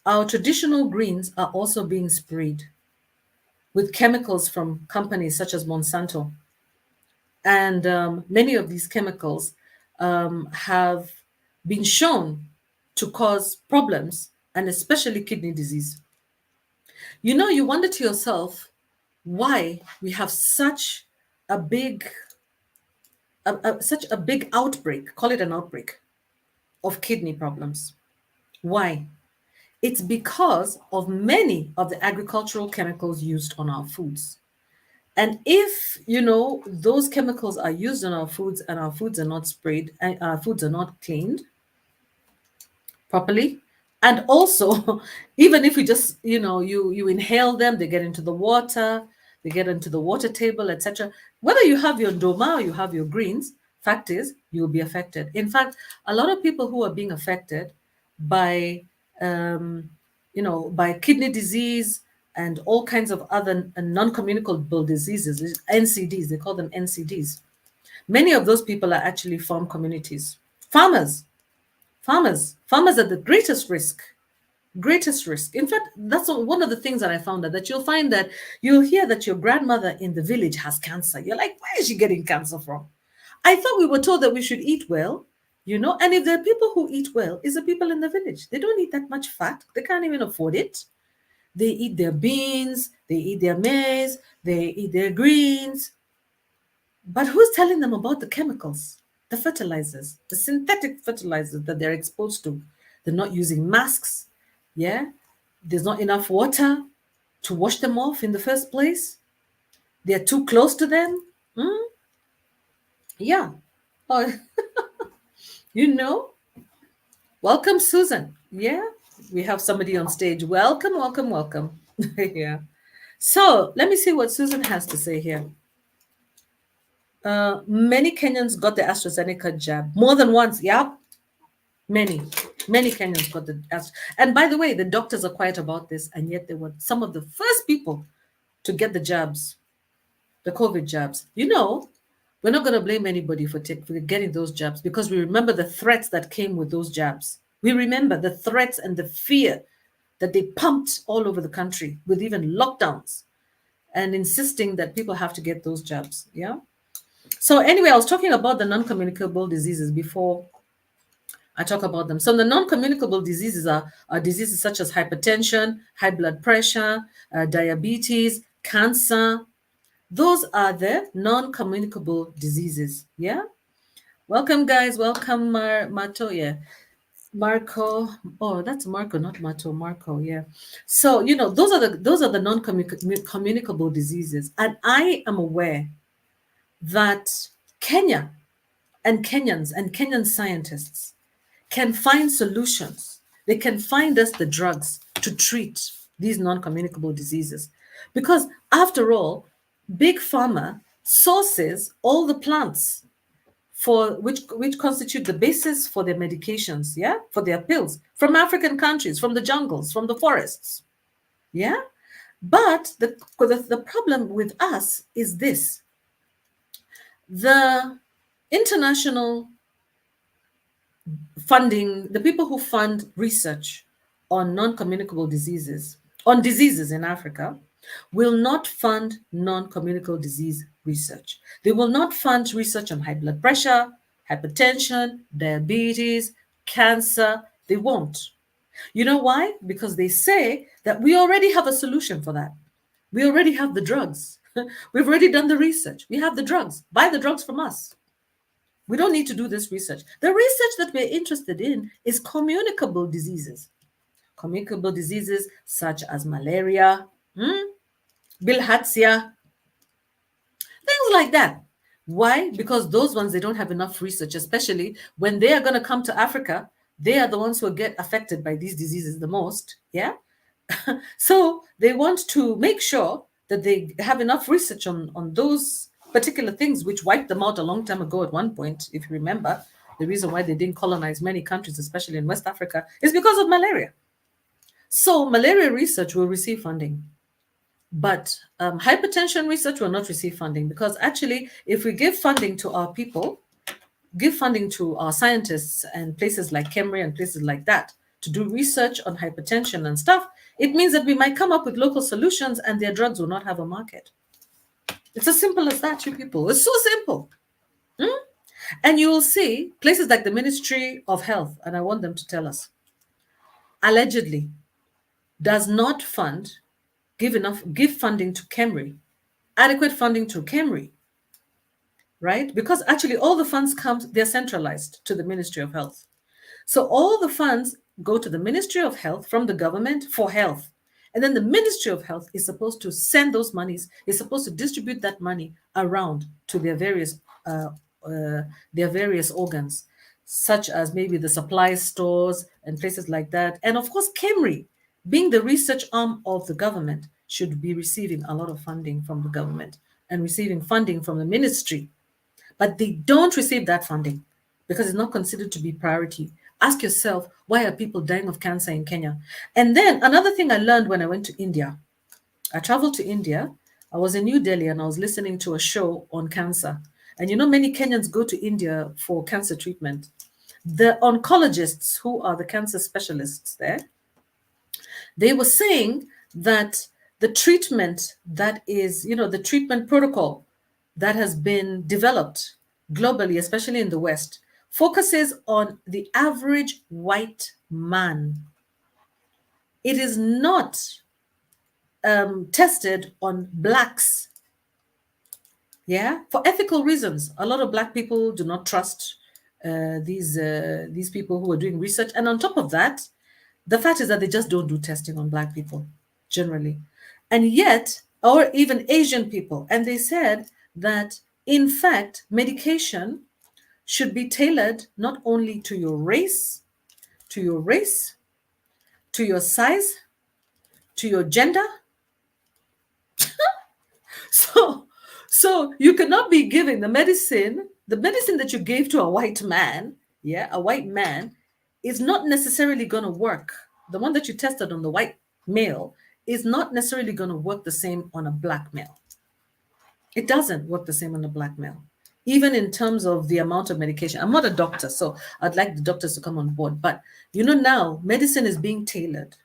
Our traditional greens are also being sprayed with chemicals from companies such as Monsanto. And many of these chemicals have been shown to cause problems, and especially kidney disease. You wonder to yourself why we have such a big outbreak, call it an outbreak, of kidney problems. Why? It's because of many of the agricultural chemicals used on our foods. And if, those chemicals are used on our foods and our foods are not sprayed and our foods are not cleaned properly, and also, even if you just, you inhale them, they get into the water, they get into the water table, etc. Whether you have your ndoma or you have your greens, fact is, you'll be affected. In fact, a lot of people who are being affected by, by kidney disease and all kinds of other non-communicable diseases, NCDs, they call them NCDs. Many of those people are actually farm communities. Farmers are the greatest risk. In fact, that's one of the things that I found out, that you'll hear that your grandmother in the village has cancer. You're like, where is she getting cancer from? I thought we were told that we should eat well, and if there are people who eat well, it's the people in the village. They don't eat that much fat. They can't even afford it. They eat their beans, they eat their maize, they eat their greens. But who's telling them about the chemicals, the fertilizers, the synthetic fertilizers that they're exposed to? They're not using masks. Yeah. There's not enough water to wash them off in the first place. They're too close to them. Yeah. Oh, welcome, Susan. Yeah. We have somebody on stage. Welcome, welcome, welcome. Yeah. So let me see what Susan has to say here. Many Kenyans got the AstraZeneca jab more than once. Yeah, many, many Kenyans got the And by the way, the doctors are quiet about this, and yet they were some of the first people to get the jabs, the COVID jabs. We're not going to blame anybody for getting those jabs because we remember the threats that came with those jabs. We remember the threats and the fear that they pumped all over the country with even lockdowns and insisting that people have to get those jabs. Yeah. So anyway, I was talking about the non-communicable diseases before I talk about them. So the non-communicable diseases are diseases such as hypertension, high blood pressure, diabetes, cancer. Those are the non-communicable diseases. Yeah. Welcome, guys. Welcome, Mato. Yeah. Marco. Oh, that's Marco, not Mato. Marco. Yeah. So those are the non-communicable diseases, and I am aware that Kenya and Kenyans and Kenyan scientists can find solutions. They can find us the drugs to treat these non-communicable diseases. Because after all, Big Pharma sources all the plants for which constitute the basis for their medications, yeah, for their pills, from African countries, from the jungles, from the forests. Yeah. But the problem with us is this: the international funding, the people who fund research on non-communicable diseases, on diseases in Africa, will not fund non-communicable disease research. They will not fund research on high blood pressure, hypertension, diabetes, cancer. They won't. You know why? Because they say that we already have a solution for that. We already have the drugs. We've already done the research. We have the drugs. Buy the drugs from us. We don't need to do this research. The research that we're interested in is communicable diseases. Communicable diseases such as malaria, bilharzia, things like that. Why? Because those ones, they don't have enough research, especially when they are going to come to Africa. They are the ones who get affected by these diseases the most. Yeah. So they want to make sure that they have enough research on those particular things which wiped them out a long time ago at one point. If you remember, the reason why they didn't colonize many countries, especially in West Africa, is because of malaria. So malaria research will receive funding. But hypertension research will not receive funding, because actually, if we give funding to our people, give funding to our scientists and places like KEMRI and places like that to do research on hypertension and stuff, it means that we might come up with local solutions and their drugs will not have a market. It's as simple as that, you people. It's so simple. And you will see places like the Ministry of Health, and I want them to tell us, allegedly does not give funding to KEMRI, adequate funding to KEMRI, right? Because actually all the funds they're centralized to the Ministry of Health. So all the funds go to the Ministry of Health from the government for health. And then the Ministry of Health is supposed to send those monies, is supposed to distribute that money around to their various organs, such as maybe the supply stores and places like that. And of course, KEMRI, being the research arm of the government, should be receiving a lot of funding from the government and receiving funding from the ministry. But they don't receive that funding because it's not considered to be priority. Ask yourself, why are people dying of cancer in Kenya? And then another thing I learned when I went to India, I traveled to India. I was in New Delhi and I was listening to a show on cancer. And many Kenyans go to India for cancer treatment. The oncologists, who are the cancer specialists there, they were saying that the treatment that is, the treatment protocol that has been developed globally, especially in the West, focuses on the average white man. It is not tested on blacks. Yeah, for ethical reasons. A lot of black people do not trust these people who are doing research. And on top of that, the fact is that they just don't do testing on black people generally. And yet, or even Asian people. And they said that, in fact, medication should be tailored not only to your race, to your size, to your gender. So you cannot be giving the medicine that you gave to a white man, yeah, a white man, is not necessarily going to work. The one that you tested on the white male is not necessarily going to work the same on a black male. It doesn't work the same on a black male, even in terms of the amount of medication. I'm not a doctor, so I'd like the doctors to come on board. But now medicine is being tailored.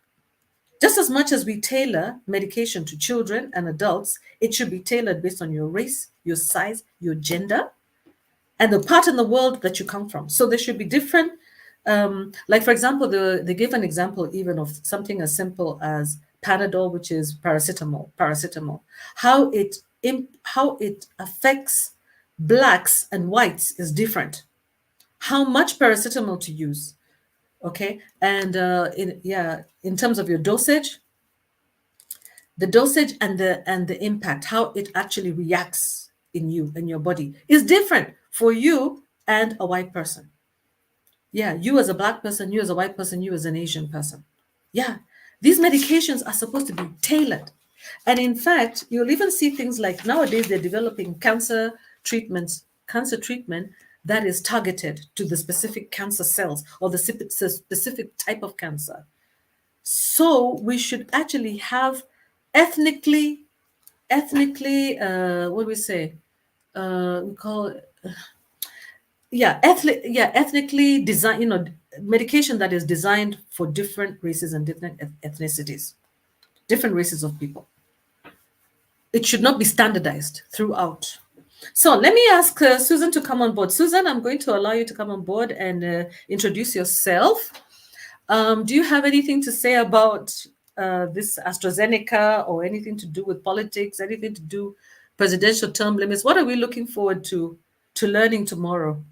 Just as much as we tailor medication to children and adults, it should be tailored based on your race, your size, your gender, and the part in the world that you come from. So there should be different, like for example, they give an example even of something as simple as Panadol, which is paracetamol, how it affects blacks and whites is different. How much paracetamol to use, okay, and in terms of your dosage, the dosage and the impact, how it actually reacts in you and your body is different for you and a white person. Yeah, you as a black person, you as a white person, you as an Asian person. Yeah, these medications are supposed to be tailored. And in fact, you'll even see things like nowadays they're developing cancer treatment that is targeted to the specific cancer cells or the specific type of cancer. So we should actually have ethnically, what do we say? We call it, ethnically designed, medication that is designed for different races and different ethnicities, different races of people. It should not be standardized throughout. So let me ask Susan to come on board. Susan, I'm going to allow you to come on board and introduce yourself. Do you have anything to say about this AstraZeneca or anything to do with politics, anything to do presidential term limits? What are we looking forward to learning tomorrow?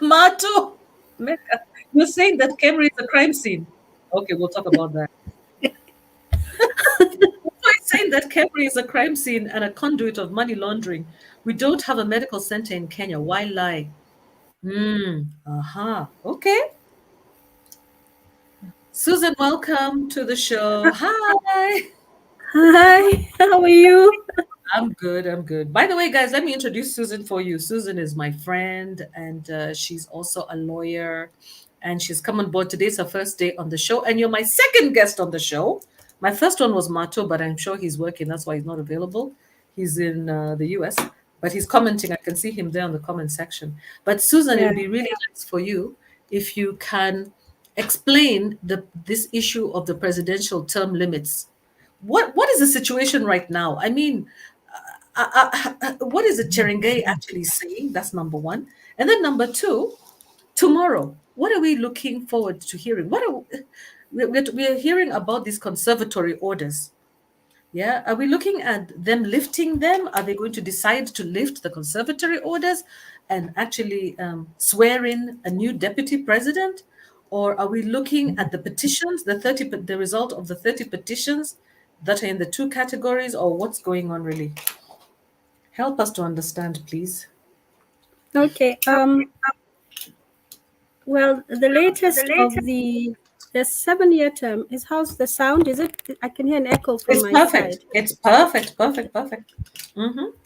Mato, you're saying that Kemri is a crime scene. Okay, we'll talk about that. Saying that Kemri is a crime scene and a conduit of money laundering. We don't have a medical center in Kenya. Why lie? Okay. Susan, welcome to the show. Hi. Hi, how are you? I'm good. By the way, guys, let me introduce Susan for you. Susan is my friend, and she's also a lawyer, and she's come on board. Today's her first day on the show, and you're my second guest on the show. My first one was Mato, but I'm sure he's working. That's why he's not available. He's in the US, but he's commenting. I can see him there on the comment section. But Susan, it Yeah. would be really nice for you if you can explain this issue of the presidential term limits. What is the situation right now? I mean, what is the Cherengay actually saying? That's number one. And then number two, tomorrow, what are we looking forward to hearing? We're hearing about these conservatory orders. Yeah, are we looking at them lifting them? Are they going to decide to lift the conservatory orders and actually swear in a new deputy president? Or are we looking at the petitions, the result of the 30 petitions that are in the two categories, or what's going on really? Help us to understand, please. Okay. Well, the latest of the 7-year term is, how's the sound? Is it? I can hear an echo from my side. It's perfect.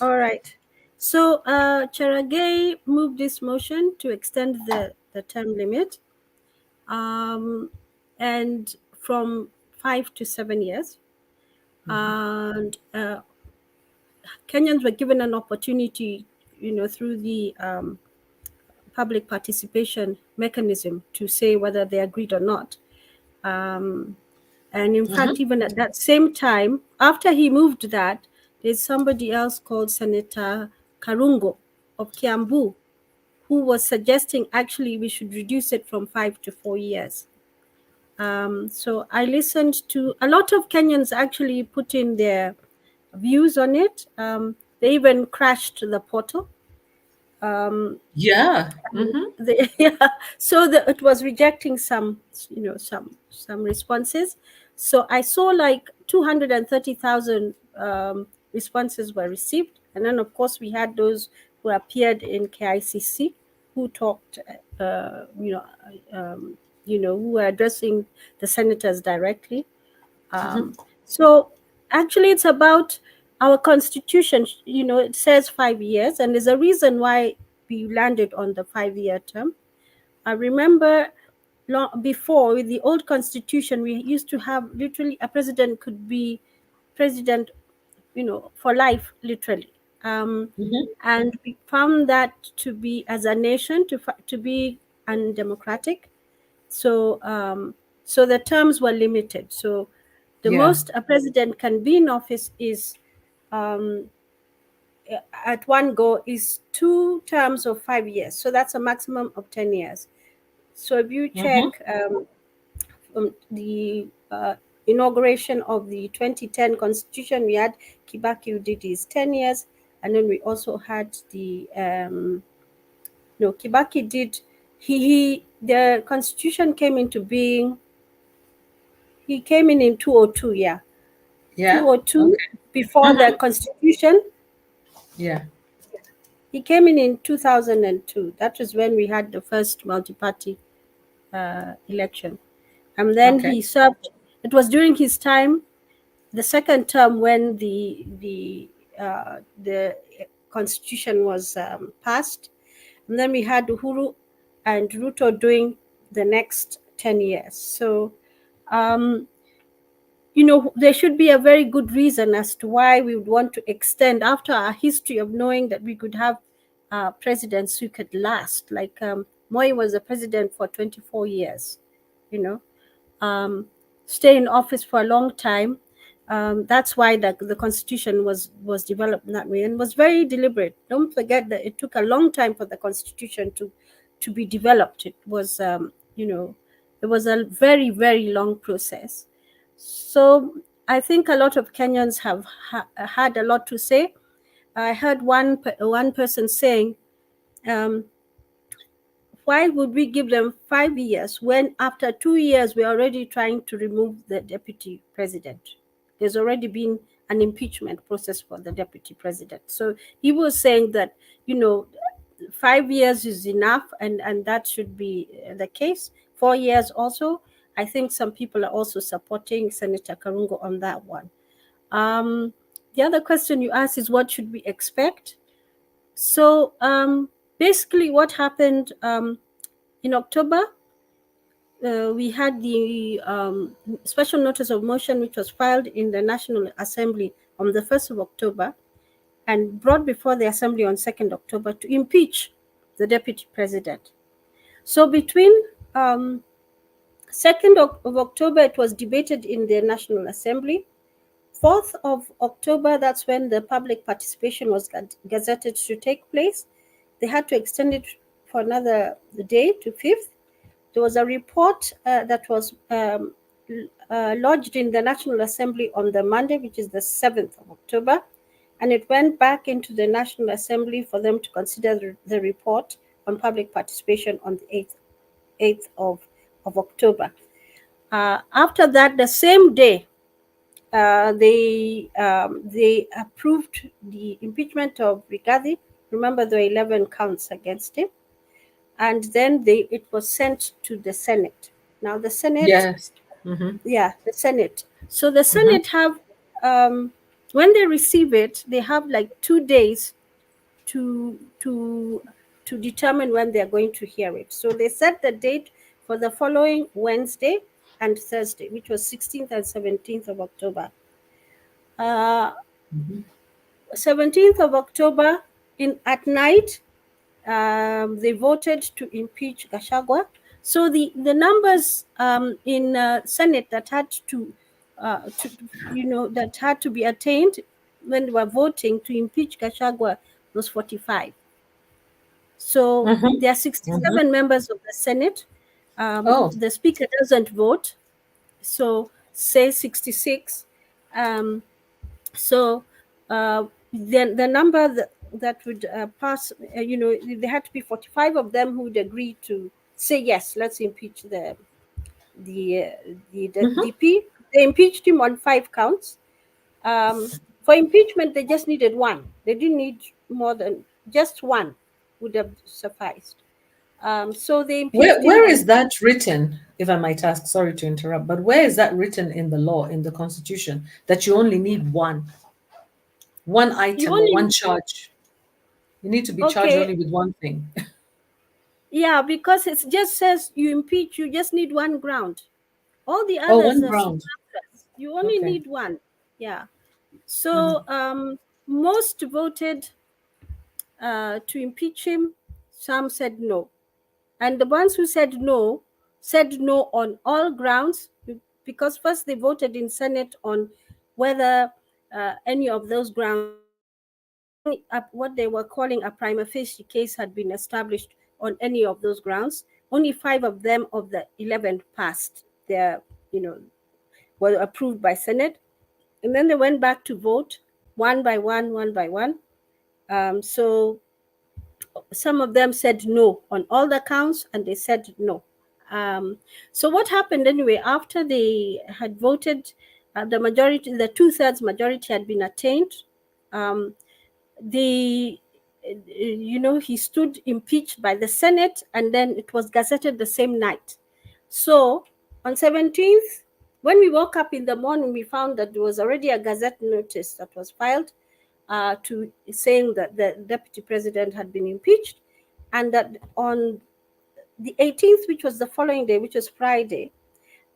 All right. So, Cherengay moved this motion to extend the term limit, and from 5 to 7 years, and Kenyans were given an opportunity, through the public participation mechanism to say whether they agreed or not. And in fact, even at that same time, after he moved that, there's somebody else called Senator Karungo of Kiambu, who was suggesting actually we should reduce it from 5 to 4 years. So I listened to a lot of Kenyans actually put in their views on it. They even crashed the portal. Yeah. So it was rejecting some responses. So I saw like 230,000 responses were received, and then of course we had those who appeared in KICC who talked, who were addressing the senators directly. So actually, it's about our constitution. It says 5 years, and there's a reason why we landed on the 5-year term. I remember before, with the old constitution, we used to have literally a president could be president, for life, literally. And we found that to be, as a nation, to be undemocratic. So the terms were limited. So the most a president can be in office is, at one go, is 2 terms of 5 years. So that's a maximum of 10 years. So if you check the inauguration of the 2010 constitution, we had Kibaki, who did his 10 years, and then we also had the Kibaki did the constitution came into being. He came in 202, 202, before the constitution. He came in 2002. That was when we had the first multi-party election. And then he served. It was during his time, the second term, when the constitution was passed. And then we had Uhuru and Ruto doing the next 10 years. So, there should be a very good reason as to why we would want to extend, after our history of knowing that we could have presidents who could last. Like Moi was a president for 24 years, stay in office for a long time. That's why the constitution was developed in that way, and was very deliberate. Don't forget that it took a long time for the constitution to be developed. It was, it was a very, very long process. So I think a lot of Kenyans have had a lot to say. I heard one person saying, why would we give them 5 years when after 2 years we're already trying to remove the deputy president? There's already been an impeachment process for the deputy president. So he was saying that, 5 years is enough, and that should be the case. 4 years also. I think some people are also supporting Senator Karungo on that one. The other question you asked is, what should we expect? So basically what happened in October, we had the special notice of motion, which was filed in the National Assembly on the 1st of October and brought before the Assembly on 2nd October to impeach the deputy president. So between 2nd of October, it was debated in the National Assembly. 4th of October, that's when the public participation was gazetted to take place. They had to extend it for another day to 5th. There was a report that was lodged in the National Assembly on the Monday, which is the 7th of October, and it went back into the National Assembly for them to consider the report on public participation on the 8th of October. After that, the same day, they approved the impeachment of Rigathi. Remember, there were 11 counts against him. And then it was sent to the Senate. Now the Senate, the Senate. So the Senate have, when they receive it, they have like 2 days to determine when they are going to hear it. So they set the date for the following Wednesday and Thursday, which was 16th and 17th of October. 17th of October at night, they voted to impeach Gachagua. So the numbers in Senate that had that had to be attained when they were voting to impeach Gachagua was 45. So there are 67 members of the Senate. The Speaker doesn't vote, so say 66. So then the number that would pass, there had to be 45 of them who would agree to say, yes, let's impeach the DP. They impeached him on 5 counts. For impeachment, they just needed 1. They didn't need more than just 1 would have sufficed. So they impeached him Where on. is that written, if I might ask? Sorry to interrupt, but where is that written in the law, in the Constitution, that you only need one You item or only one charge? You need to be charged okay, only with one thing. yeah, because it just says you impeach. You just need one ground. All the Oh, others one are ground. superfluous. You only Okay. need one. Yeah. Mhm. So most voted to impeach him. Some said no, and the ones who said no on all grounds, because first they voted in Senate on whether any of those grounds, what they were calling a prima facie case, had been established on any of those grounds. Only 5 of them of the 11 passed. Their, were approved by Senate, and then they went back to vote one by one, one by one. So some of them said no on all the counts, and they said no. So what happened anyway, after they had voted, the majority, the 2/3 majority had been attained. Um, the he stood impeached by the Senate, and then it was gazetted the same night. So on 17th, when we woke up in the morning, we found that there was already a gazette notice that was filed to saying that the deputy president had been impeached, and that on the 18th, which was the following day, which was Friday,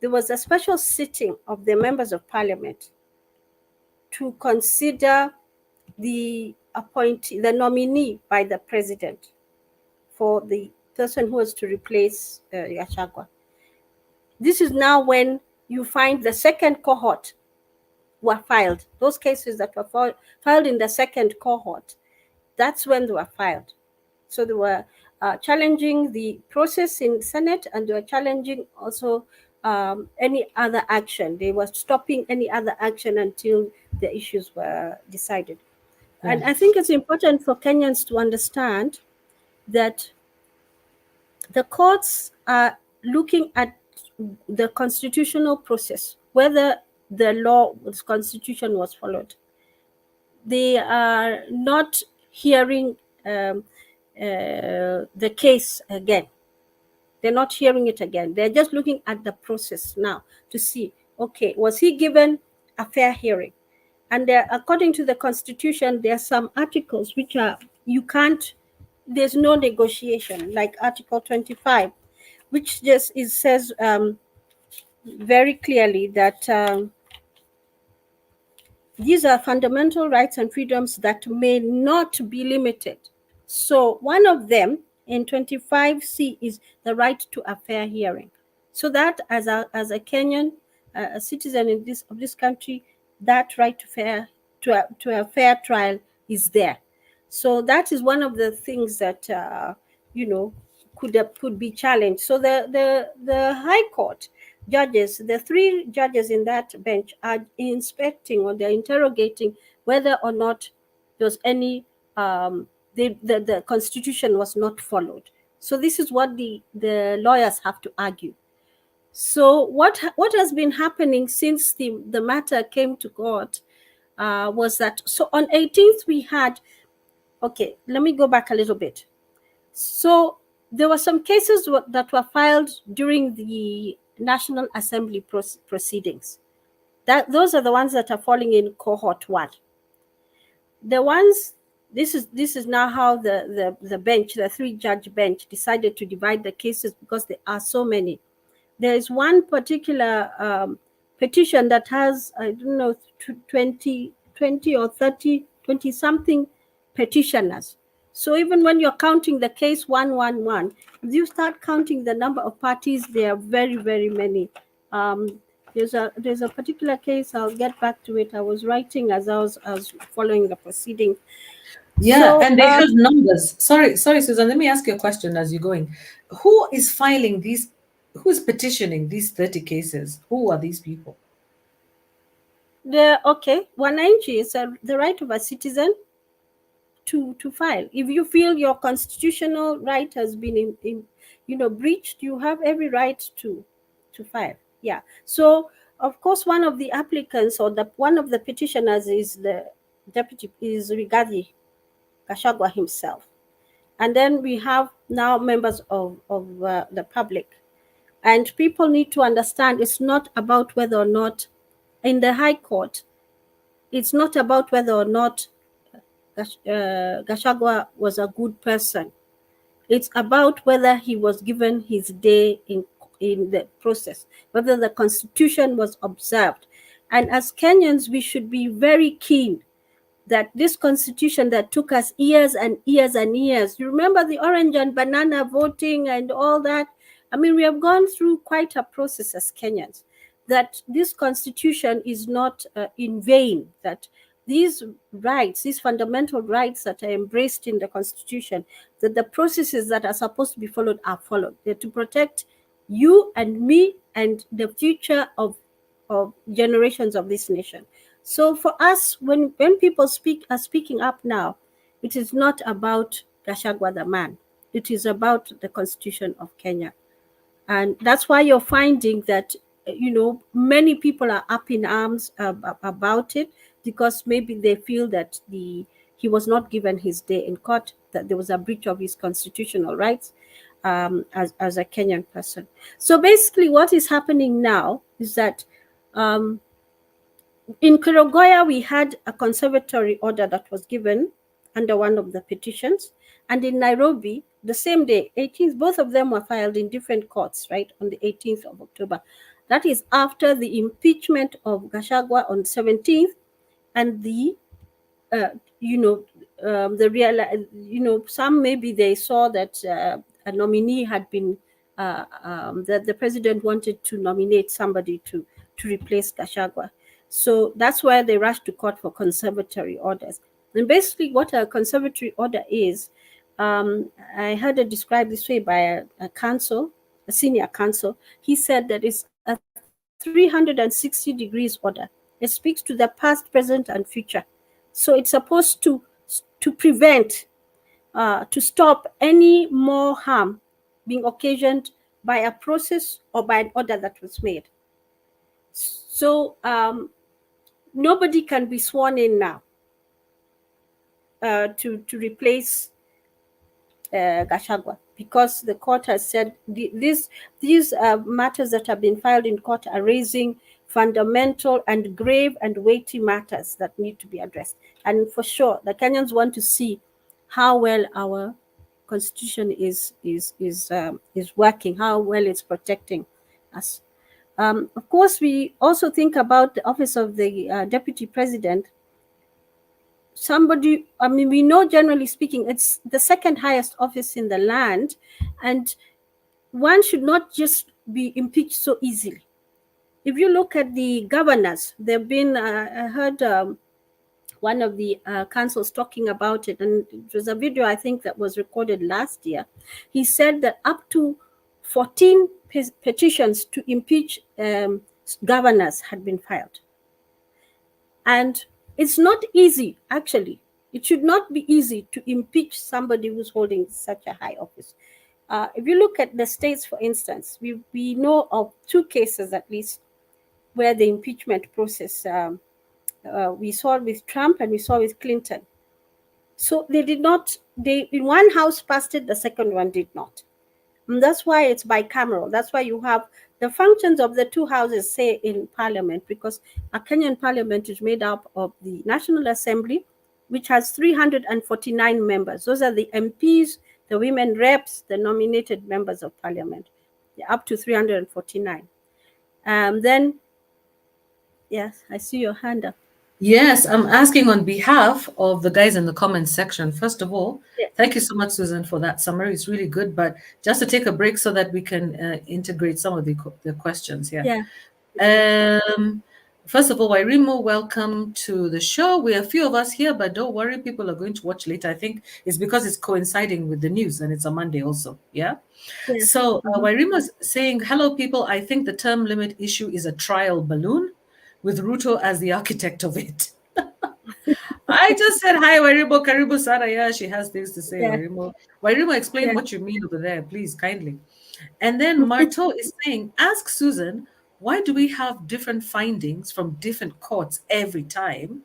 there was a special sitting of the members of parliament to consider the appointee, the nominee by the president for the person who was to replace Gachagua. This is now when you find the second cohort were filed. Those cases that were filed in the second cohort, that's when they were filed. So they were challenging the process in Senate, and they were challenging also any other action. They were stopping any other action until the issues were decided. Yeah. And I think it's important for Kenyans to understand that the courts are looking at the constitutional process, whether the law, the constitution was followed. They are not hearing the case again. They're not hearing it again. They're just looking at the process now to see, okay, was he given a fair hearing? And according to the constitution, there are some articles which are, you can't, there's no negotiation, like Article 25, which just says very clearly that these are fundamental rights and freedoms that may not be limited. So one of them in 25C is the right to a fair hearing. So that as a Kenyan, a citizen in of this country, that right to a fair trial is there. So that is one of the things that could be challenged. So the High Court judges, the 3 judges in that bench, are inspecting, or they're interrogating whether or not there's any the constitution was not followed. So this is what the lawyers have to argue. So what has been happening since the matter came to court was that, so on 18th we had, okay, let me go back a little bit. So there were some cases that were filed during the National Assembly proceedings. Those are the ones that are falling in cohort 1. The ones, this is now how the bench, the 3-judge bench, decided to divide the cases, because there are so many. There is one particular petition that has, I don't know, 20 or 30, 20 something petitioners. So even when you're counting the case 111, if you start counting the number of parties, there are very, very many. There's a particular case, I'll get back to it. I was writing as I was following the proceeding. Yeah, So and they have numbers. Sorry, Susan, let me ask you a question as you're going. Who is filing these, who is petitioning these 30 cases? Who are these people? wananchi is the right of a citizen to file. If you feel your constitutional right has been breached, you have every right to file. Yeah. So of course, one of the applicants, or one of the petitioners, is the deputy, is Rigathi Gachagua himself. And then we have now members of the public. And people need to understand it's not about whether or not in the High Court, it's not about whether or not Gachagua was a good person. It's about whether he was given his day in the process, whether the Constitution was observed. And as Kenyans, we should be very keen that this Constitution that took us years and years and years, you remember the orange and banana voting and all that? I mean, we have gone through quite a process as Kenyans, that this Constitution is not in vain, that these rights, these fundamental rights that are embraced in the Constitution, that the processes that are supposed to be followed are followed. They're to protect you and me and the future of generations of this nation. So for us, when people are speaking up now, it is not about Gachagua the man. It is about the Constitution of Kenya. And that's why you're finding that, many people are up in arms about it, because maybe they feel that he was not given his day in court, that there was a breach of his constitutional rights as a Kenyan person. So basically what is happening now is that in Kerugoya, we had a conservatory order that was given under one of the petitions. And in Nairobi, the same day, 18th, both of them were filed in different courts, right, on the 18th of October. That is after the impeachment of Gachagua on 17th and the, some maybe they saw that a nominee had been, that the president wanted to nominate somebody to replace Gachagua. So that's why they rushed to court for conservatory orders. And basically what a conservatory order is, I heard it described this way by a counsel, a senior counsel. He said that it's a 360 degrees order. It speaks to the past, present, and future. So it's supposed to prevent, to stop any more harm being occasioned by a process or by an order that was made. So nobody can be sworn in now to replace Gachagua, because the court has said these matters that have been filed in court are raising fundamental and grave and weighty matters that need to be addressed. And for sure, the Kenyans want to see how well our constitution is working, how well it's protecting us. Of course, we also think about the office of the deputy president. We know, generally speaking, it's the second highest office in the land, and one should not just be impeached so easily. If you look at the governors, there have been, I heard one of the councils talking about it, and it was a video, I think, that was recorded last year. He said that up to 14 petitions to impeach governors had been filed. And it's not easy, actually. It should not be easy to impeach somebody who's holding such a high office. If you look at the states, for instance, we know of 2 cases at least where the impeachment process, we saw with Trump and we saw with Clinton. So in one house passed it, the second one did not. And that's why it's bicameral. That's why you have the functions of the 2 houses, say, in parliament, because a Kenyan parliament is made up of the National Assembly, which has 349 members. Those are the MPs, the women reps, the nominated members of parliament. They're up to 349. Then, yes, I see your hand up. Yes, I'm asking on behalf of the guys in the comments section. First of all, thank you so much, Susan, for that summary. It's really good. But just to take a break so that we can integrate some of the questions here. Yeah. First of all, Wairimu, welcome to the show. We are a few of us here, but don't worry, people are going to watch later. I think it's because it's coinciding with the news and it's a Monday also. Yeah. So Wairimu is saying, hello, people. I think the term limit issue is a trial balloon, with Ruto as the architect of it. I just said, hi, Wairimu, Karibu Sana. Yeah, she has things to say, Wairimu. Wairimu, explain what you mean over there, please, kindly. And then Marto is saying, ask Susan, why do we have different findings from different courts every time?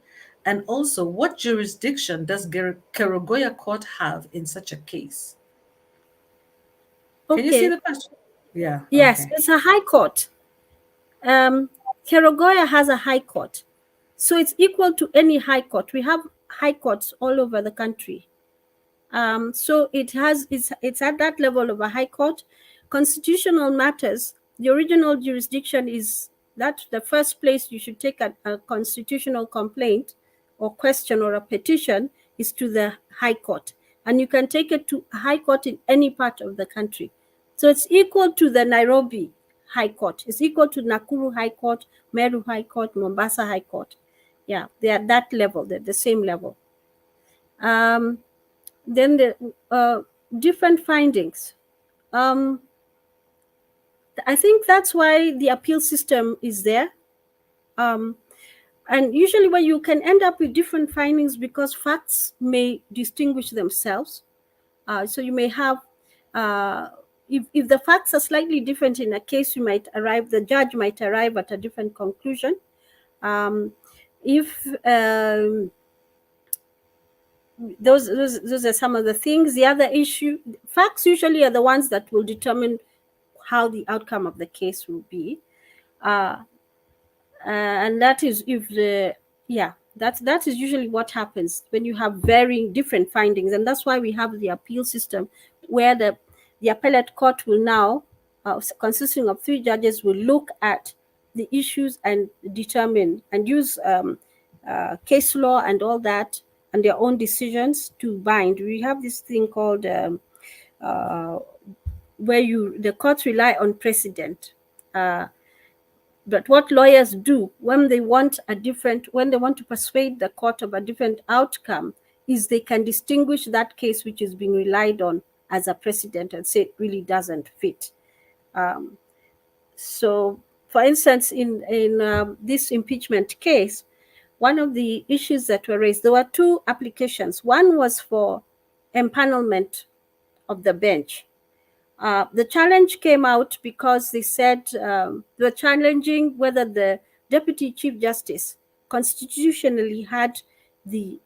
And also, what jurisdiction does Kerugoya Court have in such a case? Can you see Okay. the question? Yeah. Yes, Okay. it's a high court. Kerugoya has a high court. So it's equal to any high court. We have high courts all over the country. So it's at that level of a high court. Constitutional matters, the original jurisdiction is that the first place you should take a constitutional complaint or question or a petition is to the high court. And you can take it to a high court in any part of the country. So it's equal to the Nairobi High Court. It's equal to Nakuru High Court, Meru High Court, Mombasa High Court. Yeah, they're at that level. They're the same level. Then the different findings. I think that's why the appeal system is there. And usually where you can end up with different findings because facts may distinguish themselves. So you may have, if the facts are slightly different in a case, the judge might arrive at a different conclusion. Those are some of the things. The other issue, facts usually are the ones that will determine how the outcome of the case will be. And that is that is usually what happens when you have varying different findings. And that's why we have the appeal system where the appellate court will now, consisting of 3 judges, will look at the issues and determine and use case law and all that and their own decisions to bind. We have this thing called where the courts rely on precedent. But what lawyers do when they want to persuade the court of a different outcome is they can distinguish that case which is being relied on as a precedent and say it really doesn't fit. So, for instance, in this impeachment case, one of the issues that were raised, there were 2 applications. One was for empanelment of the bench. The challenge came out because they said they were challenging whether the Deputy Chief Justice constitutionally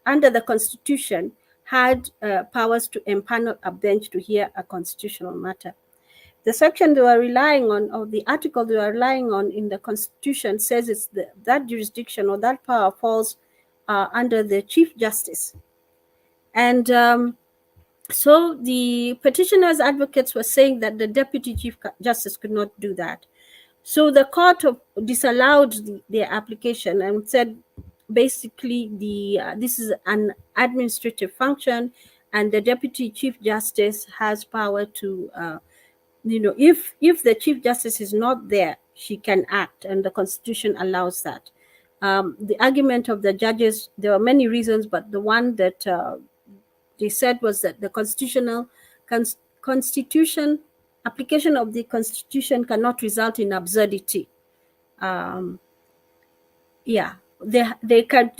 under the Constitution, had powers to empanel a bench to hear a constitutional matter. The section they were relying on, or the article they were relying on in the Constitution, says it's that jurisdiction or that power falls under the Chief Justice. And so the petitioners' advocates were saying that the Deputy Chief Justice could not do that. So the court disallowed their application and said, basically, this is an administrative function, and the Deputy Chief Justice has power to, if the Chief Justice is not there, she can act, and the Constitution allows that. The argument of the judges, there are many reasons, but the one that they said was that the application of the Constitution cannot result in absurdity. There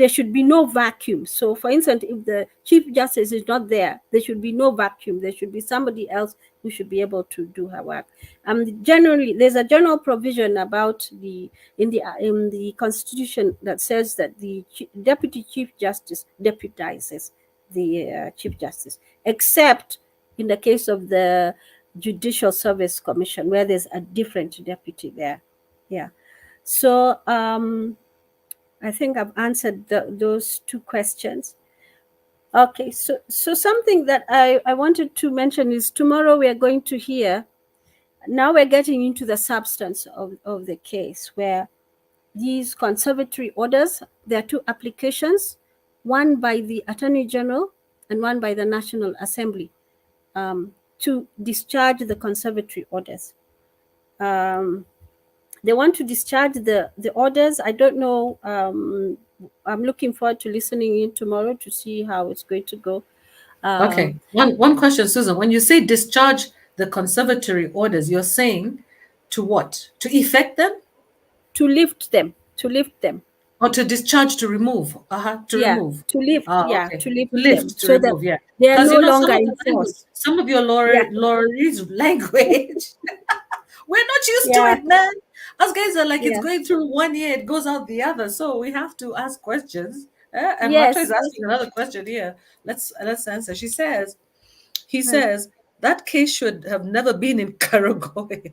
should be no vacuum. So, for instance, if the Chief Justice is not there, there should be no vacuum. There should be somebody else who should be able to do her work. Generally, there's a general provision about in the Constitution that says that the Deputy Chief Justice deputizes the Chief Justice, except in the case of the Judicial Service Commission, where there's a different deputy there. Yeah. So I think I've answered those 2 questions. Okay, so something that I wanted to mention is tomorrow we are going to hear, now we're getting into the substance of the case, where these conservatory orders, there are 2 applications, one by the Attorney General and one by the National Assembly, to discharge the conservatory orders. They want to discharge the orders. I don't know. I'm looking forward to listening in tomorrow to see how it's going to go. Okay. One question, Susan. When you say discharge the conservatory orders, you're saying to what? To effect them? To lift them. Or to discharge, to remove? Remove. To lift. Okay. To lift them. To remove, that they are no longer in force. Some of your lawyers' language, we're not used to it, man. Us guys are like, it's going through one ear, it goes out the other. So we have to ask questions And Mato is Yes. asking another question here. Let's answer. He Uh, says that case should have never been in Karagoy.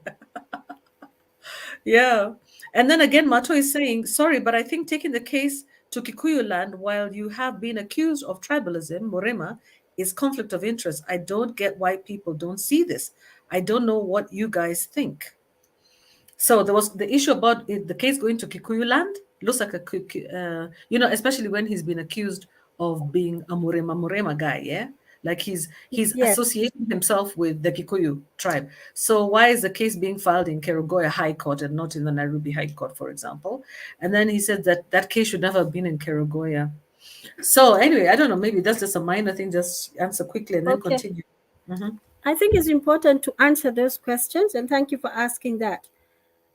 Yeah. And then again, Mato is saying, sorry, but I think taking the case to Kikuyu land while you have been accused of tribalism, Morema, is conflict of interest. I don't get why people don't see this. I don't know what you guys think. So there was the issue about the case going to Kikuyu land. Looks like especially when he's been accused of being a Murema guy, yeah? Like he's yes. associating himself with the Kikuyu tribe. So why is the case being filed in Kerugoya High Court and not in the Nairobi High Court, for example? And then he said that that case should never have been in Kerugoya. So anyway, I don't know. Maybe that's just a minor thing. Just answer quickly and then Okay. continue. Mhm. I think it's important to answer those questions, and thank you for asking that.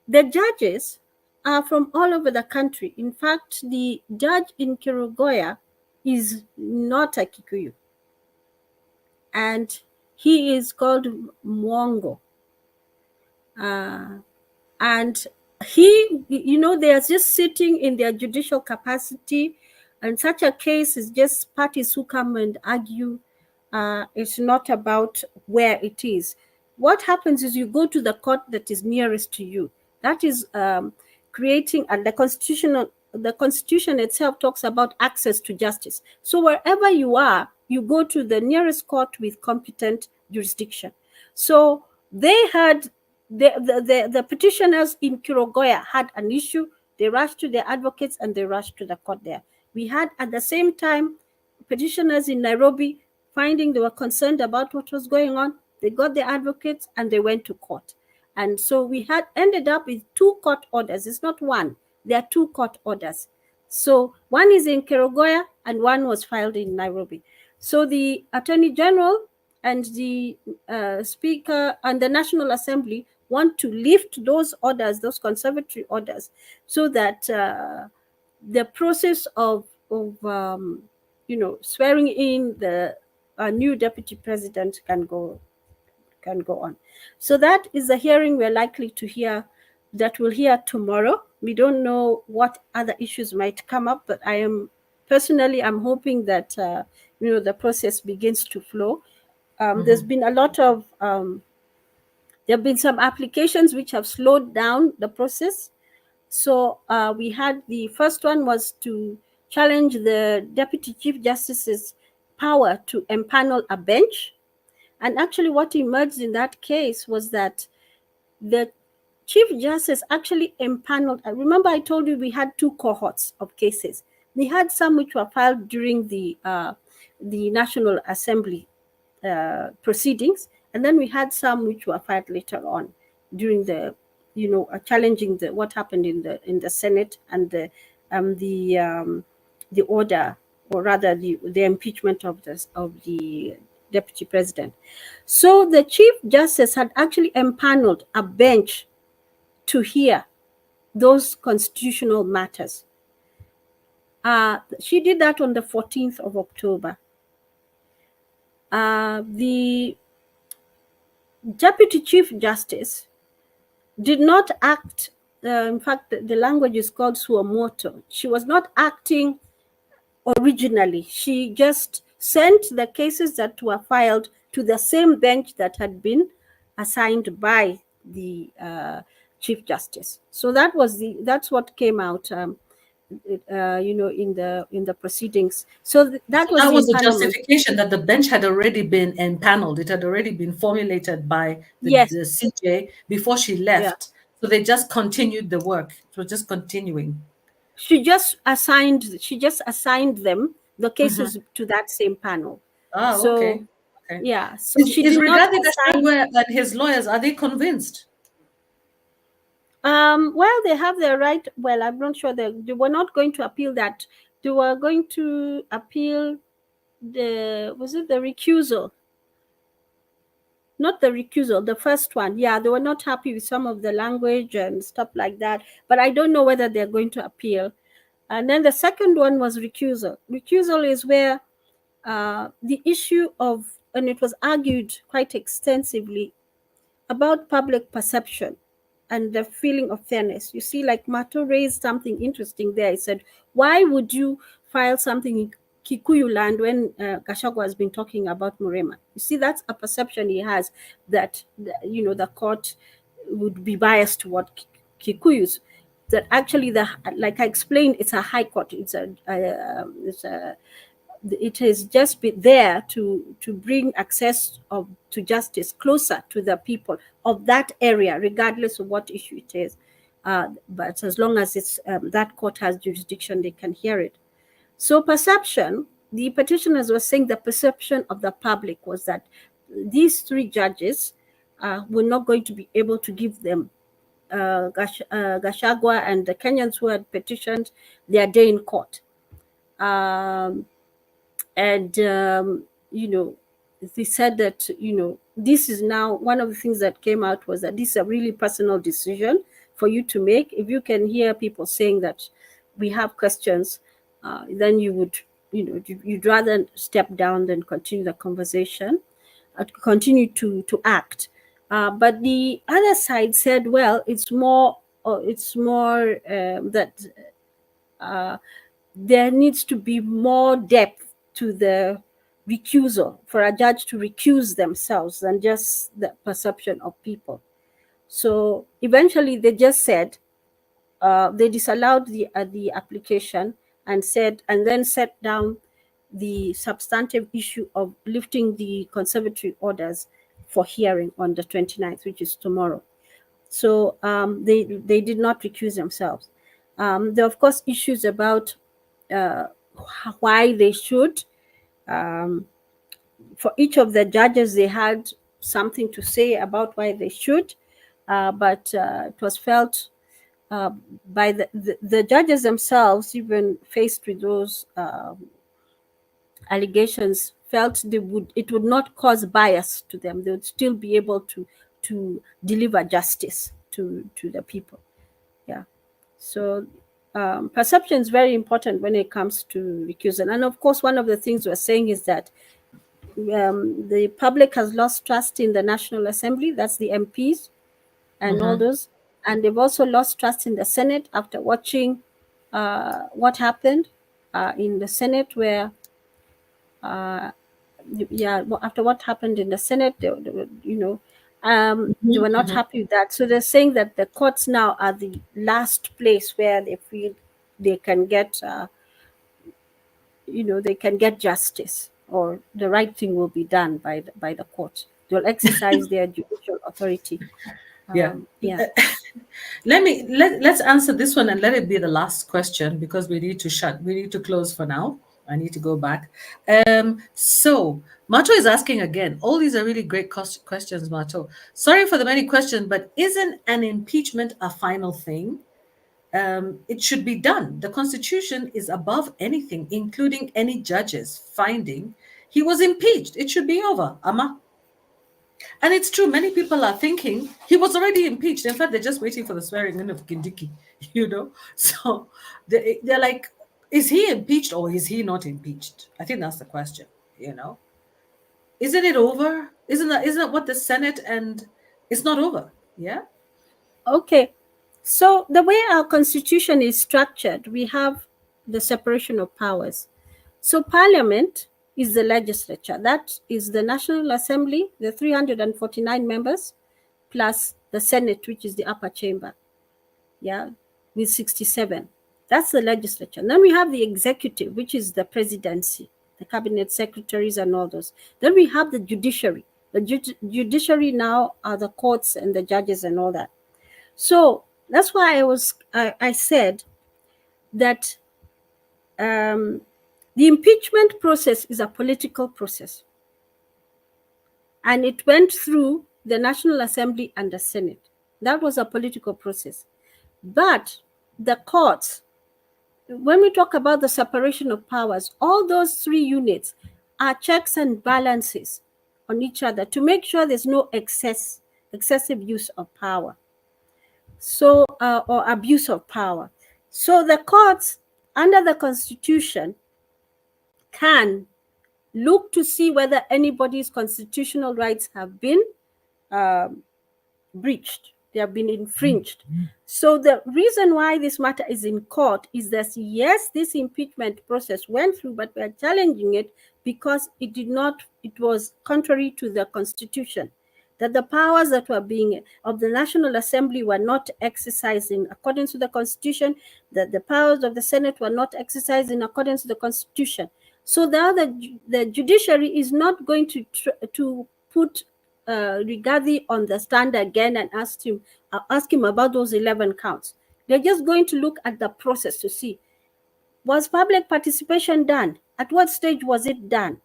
The judges are from all over the country. In fact, the judge in Kirugoya is not a Kikuyu, and he is called Mwongo. And they are just sitting in their judicial capacity, and such a case is just parties who come and argue. It's not about where it is. What happens is you go to the court that is nearest to you. That is creating, and the constitution itself talks about access to justice. So wherever you are, you go to the nearest court with competent jurisdiction. So they had the petitioners in Kirogoya had an issue. They rushed to their advocates and they rushed to the court there. We had at the same time petitioners in Nairobi finding they were concerned about what was going on. They got their advocates and they went to court. And so we had ended up with 2 court orders. It's not one. There are 2 court orders. So one is in Kerugoya and one was filed in Nairobi. So the Attorney General and the Speaker and the National Assembly want to lift those orders, those conservatory orders, so that the process of swearing in the new deputy president can go on. So that is the hearing we're likely to hear, that we'll hear tomorrow. We don't know what other issues might come up, but I'm hoping that the process begins to flow. There's been a lot of there have been some applications which have slowed down the process. So we had, the first one was to challenge the Deputy Chief Justice's power to empanel a bench. And actually what emerged in that case was that the Chief Justice actually empaneled. Remember I told you we had 2 cohorts of cases. We had some which were filed during the National Assembly proceedings, and then we had some which were filed later on during the challenging what happened in the Senate and the order, or rather the impeachment of the deputy president. So the Chief Justice had actually empaneled a bench to hear those constitutional matters. She did that on the 14th of October. The Deputy Chief Justice did not act, in fact, the language is called suo She was not acting originally. She just sent the cases that were filed to the same bench that had been assigned by the Chief Justice. So that's what came out in the proceedings. So that was That the was the empanelment. justification, that the bench had already been empaneled. It had already been formulated by the Yes. CJ before she left. So they just continued the work. It was just continuing. She just assigned them the cases to that same panel. So, okay. yeah. So she Is did not Rigathi assign. Gachagua and his lawyers, are they convinced? Well, they have their right. Well, I'm not sure they were not going to appeal that. They were going to appeal the recusal? Not the recusal, the first one. Yeah, they were not happy with some of the language and stuff like that. But I don't know whether they're going to appeal. And then the second one was recusal. Recusal is where the issue of, and it was argued quite extensively about public perception and the feeling of fairness. You see, like Mato raised something interesting there. He said, why would you filed something in Kikuyu land when Gachagua has been talking about Murema. You see, that's a perception he has that, the court would be biased toward Kikuyus. That actually, like I explained, it's a high court. It has just been there to bring access to justice closer to the people of that area, regardless of what issue it is. But as long as it's that court has jurisdiction, they can hear it. So perception, the petitioners were saying the perception of the public was that these three judges were not going to be able to give them Gachagua and the Kenyans who had petitioned their day in court. They said that, this is now one of the things that came out was that this is a really personal decision for you to make. If you can hear people saying that we have questions, then you would, you'd rather step down than continue the conversation, continue to act. But the other side said, well, it's more that there needs to be more depth to the recusal, for a judge to recuse themselves than just the perception of people. So eventually they just said, they disallowed the application and then set down the substantive issue of lifting the conservatory orders for hearing on the 29th, which is tomorrow. So they did not recuse themselves. There are, of course, issues about why they should. For each of the judges, they had something to say about why they should, but it was felt by the judges themselves, even faced with those allegations, felt it would not cause bias to them. They would still be able to deliver justice to the people. Yeah. So perception is very important when it comes to recusal. And of course, one of the things we're saying is that the public has lost trust in the National Assembly, that's the MPs and all those. And they've also lost trust in the Senate after watching what happened in the Senate, where, after what happened in the Senate, they were not happy with that. So they're saying that the courts now are the last place where they feel they can get, they can get justice, or the right thing will be done by the court. They'll exercise their judicial authority. Let's answer this one and let it be the last question, because we need to close for now. I need to go back. So Mato is asking again. All these are really great questions, Mato. Sorry for the many questions, but isn't an impeachment a final thing? It should be done. The Constitution is above anything, including any judge's finding he was impeached. It should be over, Ama. And it's true, many people are thinking he was already impeached. In fact, they're just waiting for the swearing in of Kindiki, So they're like, is he impeached or is he not impeached? I think that's the question, Isn't it over? Isn't that what the Senate, and it's not over, yeah? Okay. So the way our Constitution is structured, we have the separation of powers. So Parliament is the legislature. That is the National Assembly, the 349 members, plus the Senate, which is the upper chamber, with 67. That's the legislature. And then we have the executive, which is the presidency, the cabinet secretaries and all those. Then we have the judiciary. The judiciary now are the courts and the judges and all that. So that's why I said that the impeachment process is a political process. And it went through the National Assembly and the Senate. That was a political process. But the courts, when we talk about the separation of powers, all those three units are checks and balances on each other to make sure there's no excessive use of power. So, or abuse of power. So the courts, under the Constitution, can look to see whether anybody's constitutional rights have been breached, They have been infringed. So the reason why this matter is in court is that, yes, this impeachment process went through, but we are challenging it because it was contrary to the Constitution, that the powers that were being of the National Assembly were not exercised in accordance with the Constitution, that the powers of the Senate were not exercised in accordance with the Constitution. So now the judiciary is not going to put Rigathi on the stand again and ask him about those 11 counts. They're just going to look at the process to see, was public participation done? At what stage was it done?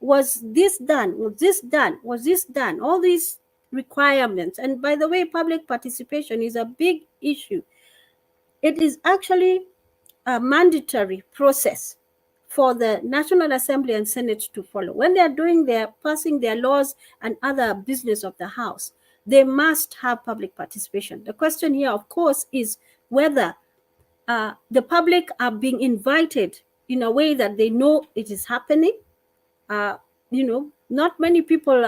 Was this done? Was this done? Was this done? All these requirements. And by the way, public participation is a big issue. It is actually a mandatory process for the National Assembly and Senate to follow. When they are passing their laws and other business of the House, they must have public participation. The question here, of course, is whether the public are being invited in a way that they know it is happening. Not many people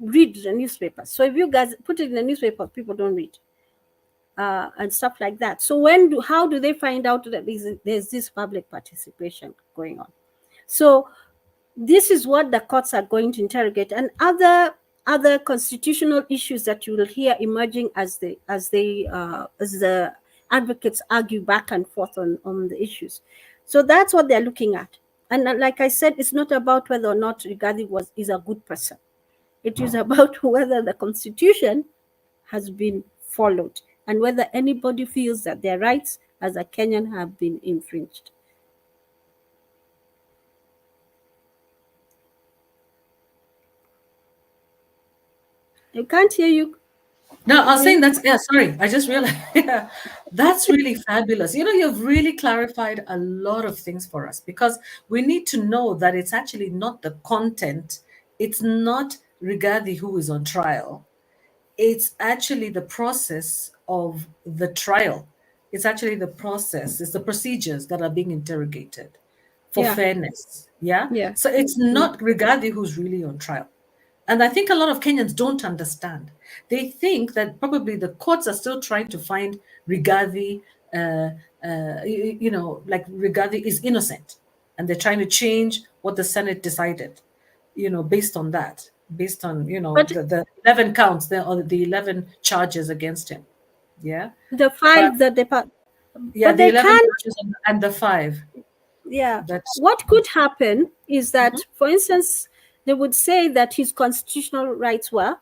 read the newspapers. So if you guys put it in the newspaper, people don't read. And stuff like that. So how do they find out that there's this public participation going on? So this is what the courts are going to interrogate, and other constitutional issues that you will hear emerging as the advocates argue back and forth on the issues. So that's what they're looking at. And like I said, it's not about whether or not Rigathi is a good person. It is about whether the Constitution has been followed, and whether anybody feels that their rights as a Kenyan have been infringed. I can't hear you. No, I was saying sorry, I just realized, that's really fabulous. You've really clarified a lot of things for us, because we need to know that it's actually not the content, it's not Rigathi who is on trial. It's actually the process of the trial. It's actually the process, it's the procedures that are being interrogated for fairness. Yeah. So it's not Rigathi who's really on trial. And I think a lot of Kenyans don't understand. They think that probably the courts are still trying to find Rigathi, like Rigathi is innocent. And they're trying to change what the Senate decided, based on that. Based on the 11 counts there, or the 11 charges against him. Yeah, the 5 that they but the 11 charges and the 5. What could happen is that, for instance, they would say that his constitutional rights were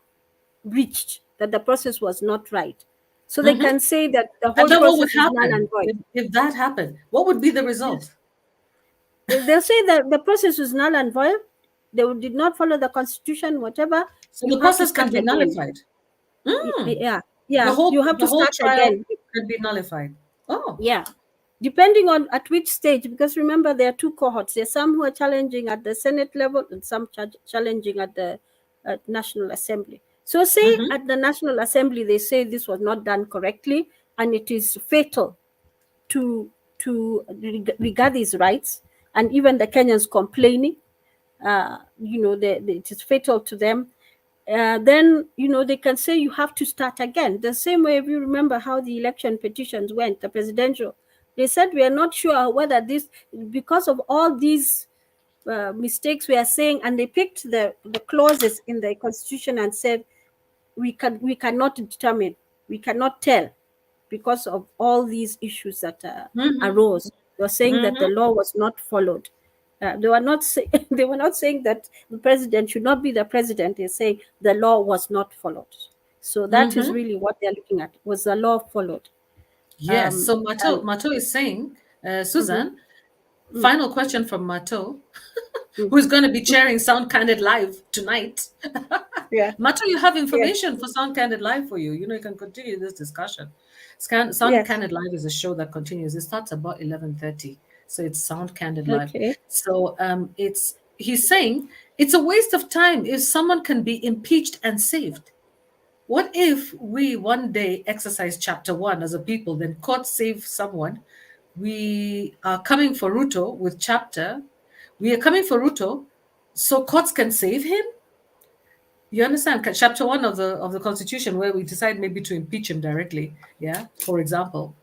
breached, that the process was not right, so they can say that the whole process is null and void. If that happened, what would be the result? They'll say that the process was null and void. They did not follow the Constitution, whatever. So the process can be nullified. Yeah. You have to start again. Can be nullified. Oh. Yeah. Depending on at which stage, because remember, there are 2 cohorts. There are some who are challenging at the Senate level and some challenging at the National Assembly. So say at the National Assembly, they say this was not done correctly and it is fatal to Rigathi's rights, and even the Kenyans complaining. It is fatal to them. Then they can say you have to start again. The same way, if you remember how the election petitions went, the presidential, they said we are not sure whether this, because of all these mistakes we are saying, and they picked the clauses in the Constitution and said we cannot determine, we cannot tell, because of all these issues that arose. They were saying that the law was not followed. They were not saying that the president should not be the president. They're saying the law was not followed. So that is really what they're looking at. Was the law followed? Yes. So Mato is saying, Susan, final question from Mato, who's going to be chairing Sound Candid Live tonight. Mato, you have information for Sound Candid Live for you. You can continue this discussion. Sound Candid Live is a show that continues. It starts about 11:30. So it's Sound Candid Live. Okay. So he's saying it's a waste of time if someone can be impeached and saved. What if we one day exercise chapter 1 as a people, then court save someone? We are coming for Ruto with chapter. We are coming for Ruto so courts can save him? You understand? Chapter 1 of the Constitution, where we decide maybe to impeach him directly. Yeah, for example,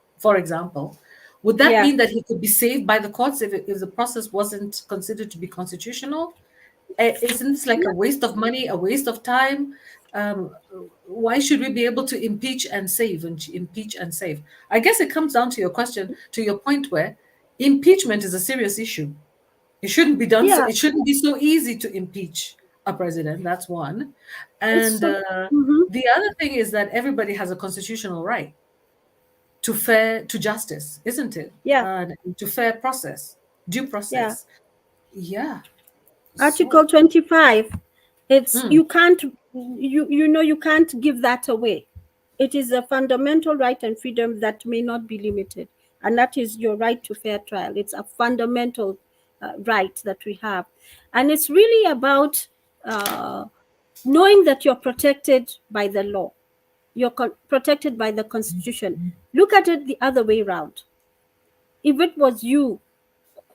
would that Yeah, mean that he could be saved by the courts if the process wasn't considered to be constitutional? Isn't this like a waste of money, a waste of time? Um, why should we be able to impeach and save and impeach and save? I guess it comes down to your question, to your point, where impeachment is a serious issue. It shouldn't be done. So yeah. it shouldn't be so easy to impeach a president. That's one. It's And so. Mhm. the other thing is that everybody has a constitutional right to justice, isn't it? Yeah, To fair process, due yeah. process. Yeah. Article So, 25. It's mm, you can't you can't give that away. It is a fundamental right and freedom that may not be limited, and that is your right to fair trial. It's a fundamental right that we have, and it's really about knowing that you're protected by the law. You're protected by the Constitution. Look at it the other way around. If it was you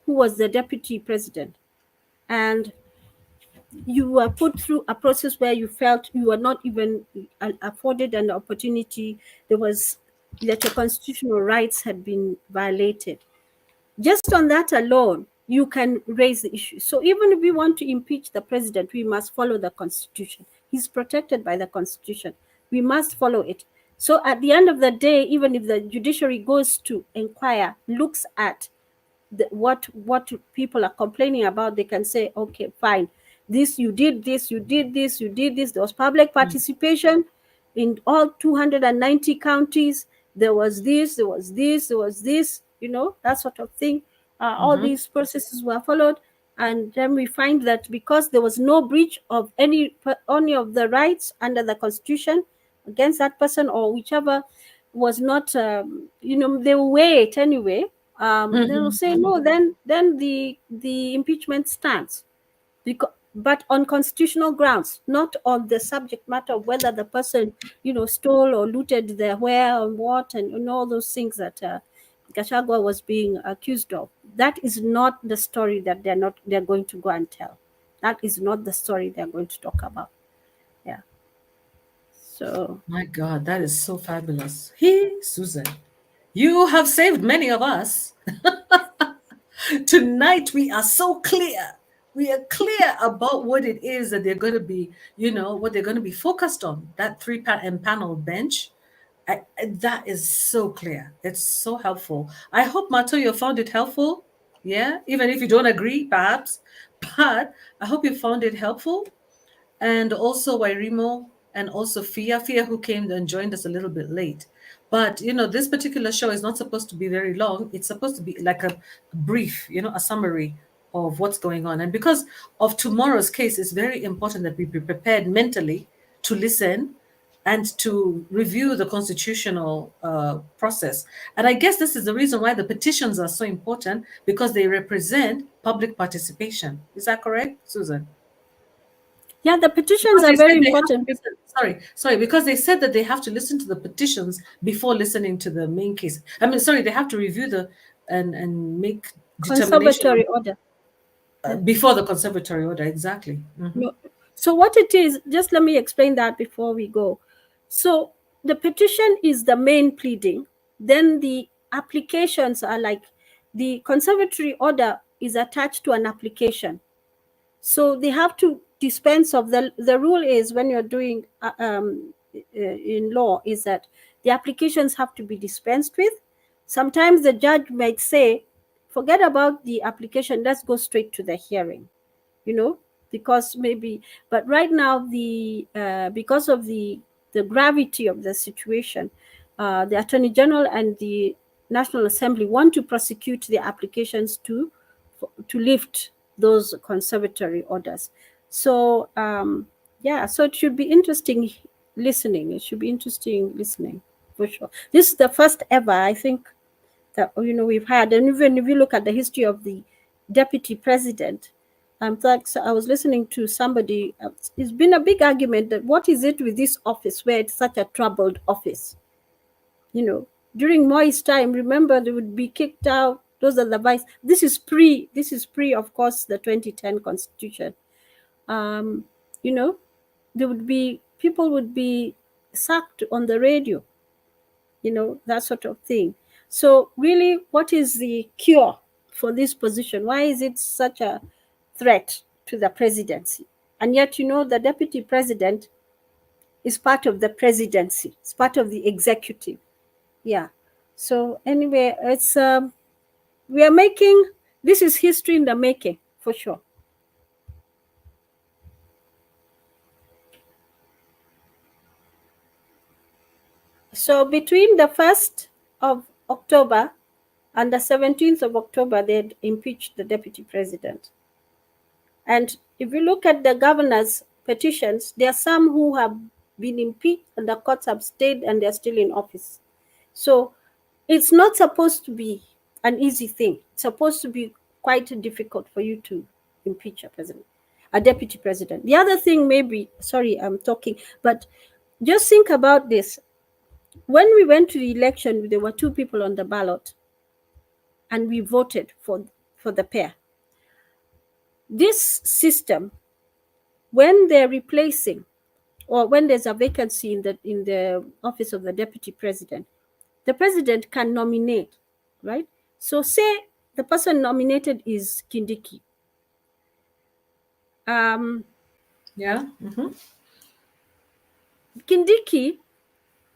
who was the deputy president and you were put through a process where you felt you were not even afforded an opportunity, there was that your constitutional rights had been violated. Just on that alone, you can raise the issue. So even if we want to impeach the president, we must follow the Constitution. He's protected by the Constitution. We must follow it. So at the end of the day, even if the judiciary goes to inquire, looks at what people are complaining about, they can say, okay, fine, this you did, this you did, this you did, this. There was public mm, participation in all 290 counties. There was this, there was this, there was this, that sort of thing. All mhm, these processes were followed, and then we find that because there was no breach of any of the rights under the Constitution against that person or whichever was not, they will wait anyway. They will mhm, say no. Then the impeachment stands, but on constitutional grounds, not on the subject matter of whether the person stole or looted their where and what and all those things that Gachagua was being accused of. That is not the story that they're going to go and tell. That is not the story they're going to talk about. Yeah. So My God, that is so fabulous. Susan, you have saved many of us. Tonight, we are so clear. We are clear about what it is that they're going to be, what they're going to be focused on. That panel bench, that is so clear. It's so helpful. I hope, Mato, you found it helpful. Yeah, even if you don't agree, perhaps. But I hope you found it helpful. And also Wairimo and also Fia, who came and joined us a little bit late. But this particular show is not supposed to be very long. It's supposed to be like a brief, a summary of what's going on. And because of tomorrow's case, it's very important that we be prepared mentally to listen and to review the constitutional process. And I guess this is the reason why the petitions are so important, because they represent public participation. Is that correct, Susan? yeah, the petitions Because are they very said they have to important. listen. Sorry, because they said that they have to listen to the petitions before listening to the main case. I mean, sorry, they have to review and make determination Conservatory order. before the conservatory order. Exactly. Mhm. No. So what it is, just let me explain that before we go. So the petition is the main pleading. Then the applications are like the conservatory order is attached to an application. So they have to dispense of the rule is when you're doing in law is that the applications have to be dispensed with. Sometimes the judge might say, forget about the application, let's go straight to the hearing, because maybe, but right now because of the gravity of the situation, the Attorney General and the National Assembly want to prosecute the applications to lift those conservatory orders. So so it should be interesting listening. It should be interesting listening for sure. This is the first ever, I think, that we've had. And even if you look at the history of the deputy president, so I was listening to somebody. It's been a big argument that what is it with this office where it's such a troubled office? During Moi's time, remember, they would be kicked out. Those are the vice. This is pre, of course, the 2010 constitution. You know, people would be sacked on the radio, that sort of thing. So really, what is the cure for this position? Why is it such a threat to the presidency? And yet, the deputy president is part of the presidency. It's part of the executive. Yeah. So anyway, it's this is history in the making, for sure. So between the 1st of October and the 17th of October, they impeached the deputy president. And if you look at the governor's petitions, there are some who have been impeached and the courts have stayed and they're still in office. So it's not supposed to be an easy thing. It's supposed to be quite difficult for you to impeach a deputy president. The other thing, sorry, I'm talking, but just think about this. When we went to the election, there were 2 people on the ballot and we voted for the pair. This system, when they're replacing or when there's a vacancy in the office of the deputy president, the president can nominate, right? So say the person nominated is Kindiki. Yeah. Kindiki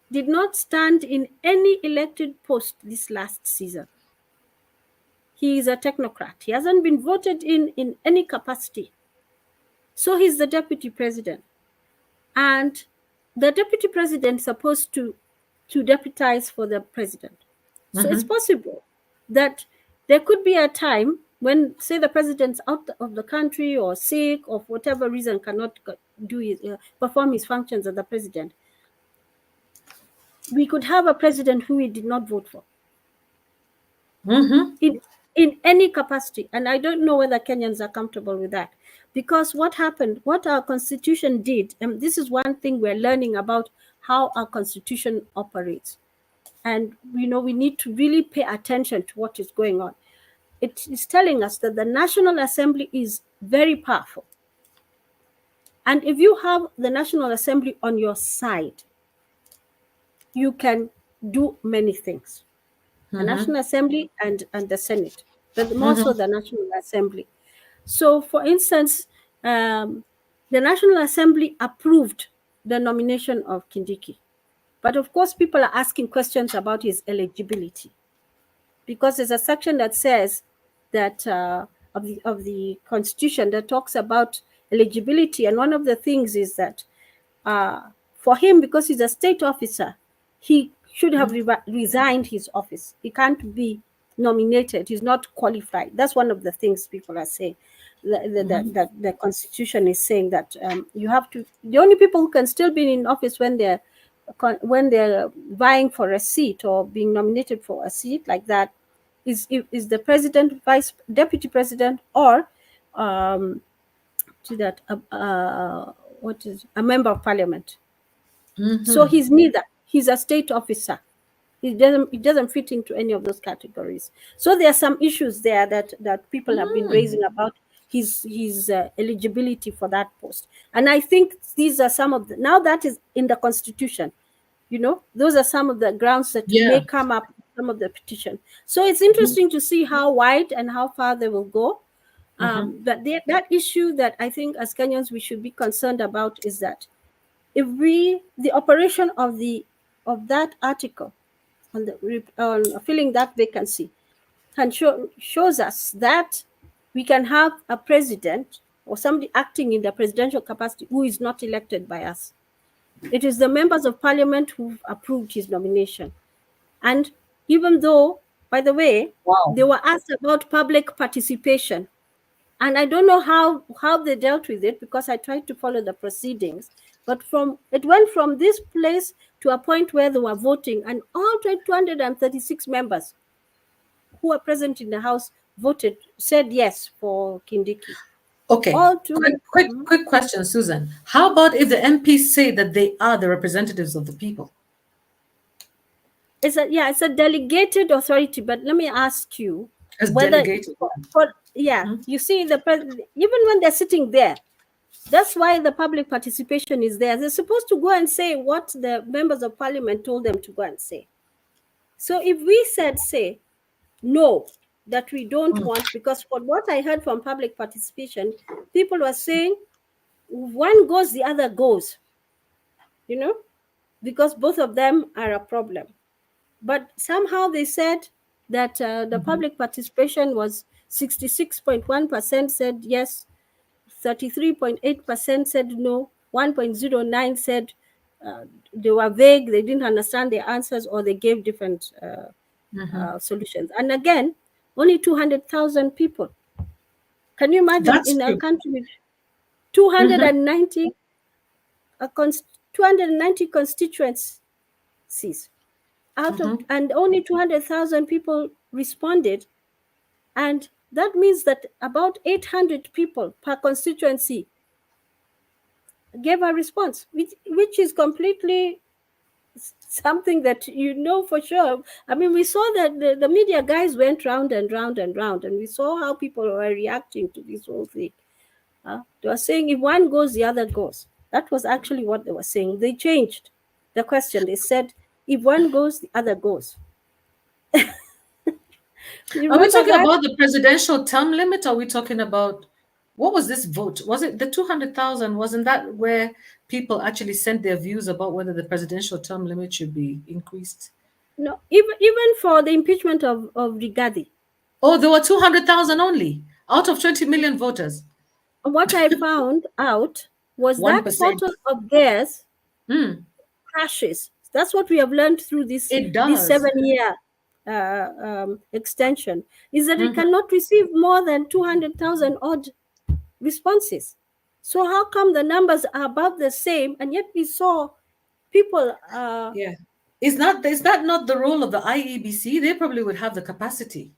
did not stand in any elected post this last season. He is a technocrat. He hasn't been voted in any capacity. So he's the deputy president. And the deputy president is supposed to deputize for the president. So it's possible that there could be a time when, say, the president's out of the country or sick or for whatever reason cannot perform his functions as the president. We could have a president who we did not vote for in any capacity. And I don't know whether Kenyans are comfortable with that. Because what our constitution did, and this is one thing we're learning about how our constitution operates. And we need to really pay attention to what is going on. It is telling us that the National Assembly is very powerful. And if you have the National Assembly on your side, you can do many things. The National Assembly and the Senate, but more so the National Assembly. So, for instance, the National Assembly approved the nomination of Kindiki. But of course, people are asking questions about his eligibility, because there's a section that says that of the Constitution that talks about eligibility, and one of the things is that for him, because he's a state officer, he should have resigned his office. He can't be nominated. He's not qualified. That's one of the things people are saying. That the Constitution is saying that you have to. The only people who can still be in office when they're vying for a seat or being nominated for a seat like that is the president, deputy president, or what is a member of parliament. So he's neither. He's a state officer. It doesn't fit into any of those categories. So there are some issues there that people have been raising about his eligibility for that post. And I think these are some of now that is in the Constitution. Those are some of the grounds that may come up in some of the petition. So it's interesting to see how wide and how far they will go. But that issue that I think as Kenyans we should be concerned about is that if the operation of that article on filling that vacancy shows us that we can have a president or somebody acting in the presidential capacity who is not elected by us. It is the members of parliament who approved his nomination. And even though, by the way, they were asked about public participation, and I don't know how they dealt with it, because I tried to follow the proceedings. But it went from this place to a point where they were voting, and all 236 members who are present in the House said yes for Kindiki. Okay. Quick question, Susan. How about if the MPs say that they are the representatives of the people? It's a delegated authority. But let me ask you, whether delegated. You see, the president, even when they're sitting there, That's why the public participation is there. They're supposed to go and say what the members of parliament told them to go and say. So if we said, say, no, that we don't want, because from what I heard from public participation, people were saying one goes, the other goes, because both of them are a problem. But somehow they said that the public participation was 66.1% said yes, 33.8% said no, 1.09 said they were vague, they didn't understand the answers, or they gave different solutions. And again, only 200,000 people. Can you imagine That's in a true. country with 290, 290 constituencies out of, and only 200,000 people responded, and that means that about 800 people per constituency gave a response, which is completely something that for sure. I mean, we saw that the media guys went round and round and round, and we saw how people were reacting to this whole thing. They were saying if one goes, the other goes. That was actually what they were saying. They changed the question. They said if one goes, the other goes. Are we talking that? about the presidential term limit? Or are we talking about, what was this vote? Was it the 200,000? Wasn't that where people actually sent their views about whether the presidential term limit should be increased? No, even for the impeachment of Rigathi. Oh, there were 200,000 only out of 20 million voters. What I found out was 1%. That total of theirs crashes. That's what we have learned through this 7-year extension, is that it cannot receive more than 200,000 odd responses. So how come the numbers are about the same, and yet we saw people is that not the role of the IEBC? They probably would have the capacity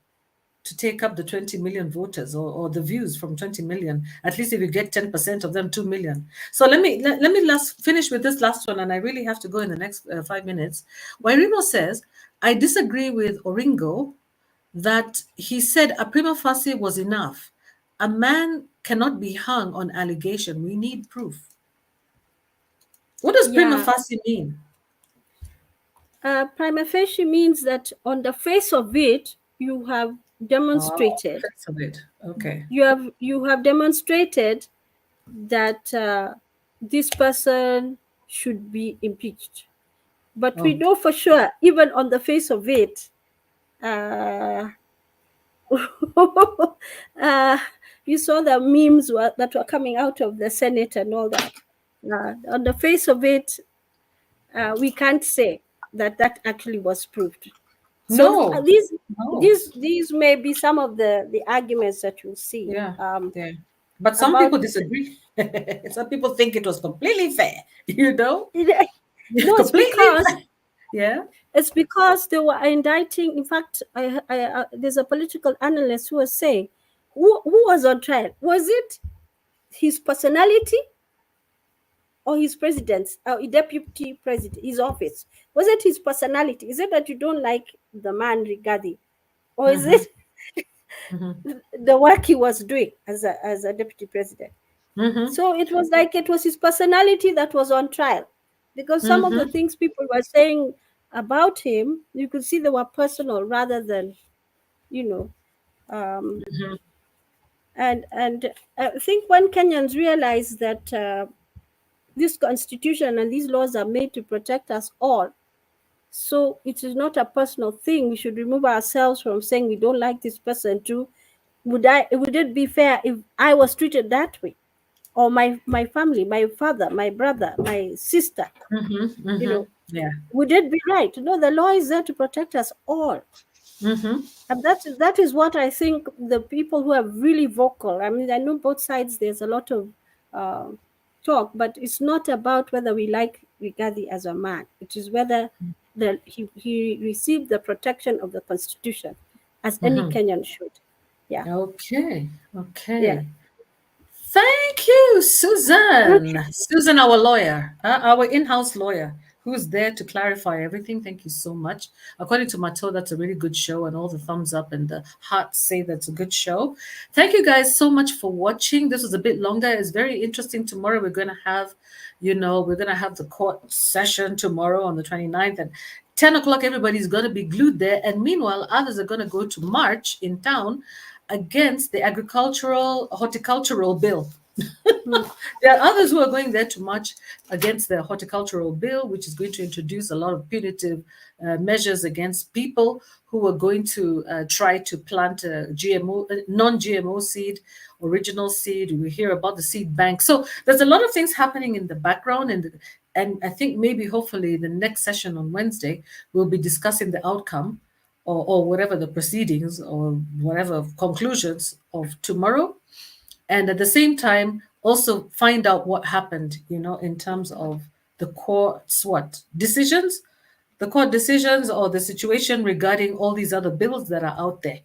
to take up the 20 million voters, or the views from 20 million. At least if you get 10% of them, 2 million. So let me finish with this last one, and I really have to go in the next 5 minutes. Wairimu says, I disagree with Oringo that he said a prima facie was enough. A man cannot be hung on allegation. We need proof. What does prima facie mean? Prima facie means that on the face of it, you have demonstrated. Face of it. Okay. You have demonstrated that this person should be impeached. But we know for sure, even on the face of it, you saw the memes that were coming out of the Senate and all that. On the face of it, we can't say that actually was proved. So these may be some of the arguments that you'll see. But some people disagree. Some people think it was completely fair. No, it's because it's because they were indicting. In fact, there's a political analyst who was saying, who was on trial? Was it his personality or his president's, or deputy president, his office? Was it his personality? Is it that you don't like the man Rigathi, or is it the work he was doing as a deputy president? So it was like it was his personality that was on trial, because some of the things people were saying about him, you could see they were personal rather than, and I think when Kenyans realize that this constitution and these laws are made to protect us all, so it is not a personal thing. We should remove ourselves from saying we don't like this person too. Would it be fair if I was treated that way? Or my family, my father, my brother, my sister, would it be right? No, the law is there to protect us all. And that is what I think the people who are really vocal. I mean, I know both sides, there's a lot of talk, but it's not about whether we like Rigathi as a man. It is whether he received the protection of the Constitution, as any Kenyan should. Okay. Thank you, Susan. Susan, our lawyer, our in-house lawyer. who's there to clarify everything. Thank you so much. According to Mato, that's a really good show, and all the thumbs up and the hearts say that's a good show. Thank you guys so much for watching. This was a bit longer. It's very interesting. Tomorrow we're going to have, we're going to have the court session tomorrow on the 29th, and 10 o'clock, everybody's going to be glued there. And meanwhile, others are going to go to march in town against the horticultural bill. There are others who are going there to march against the horticultural bill, which is going to introduce a lot of punitive measures against people who are going to try to plant a non-GMO seed, original seed. We hear about the seed bank. So there's a lot of things happening in the background, and I think maybe hopefully the next session on Wednesday we'll be discussing the outcome or whatever the proceedings or whatever conclusions of tomorrow, and at the same time also find out what happened, in terms of the court's decisions, the court decisions, or the situation regarding all these other bills that are out there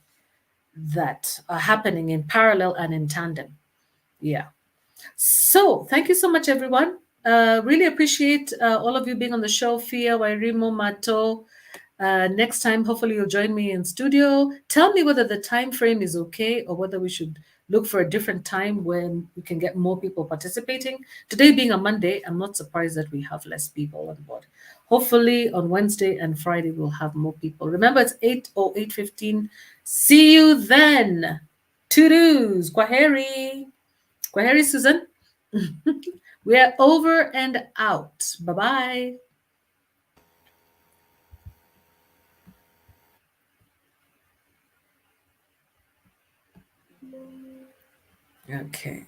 that are happening in parallel and in tandem. Yeah. So thank you so much, everyone. Really appreciate all of you being on the show. Fia, Wairimo, Mato. Next time, hopefully you'll join me in studio. Tell me whether the time frame is okay or whether we should look for a different time when we can get more people participating. Today being a Monday, I'm not surprised that we have less people on board. Hopefully on Wednesday and Friday, we'll have more people. Remember, it's 8 or 8:15. See you then. To-dos. Kwaheri. Kwaheri, Susan. We are over and out. Bye-bye. Okay.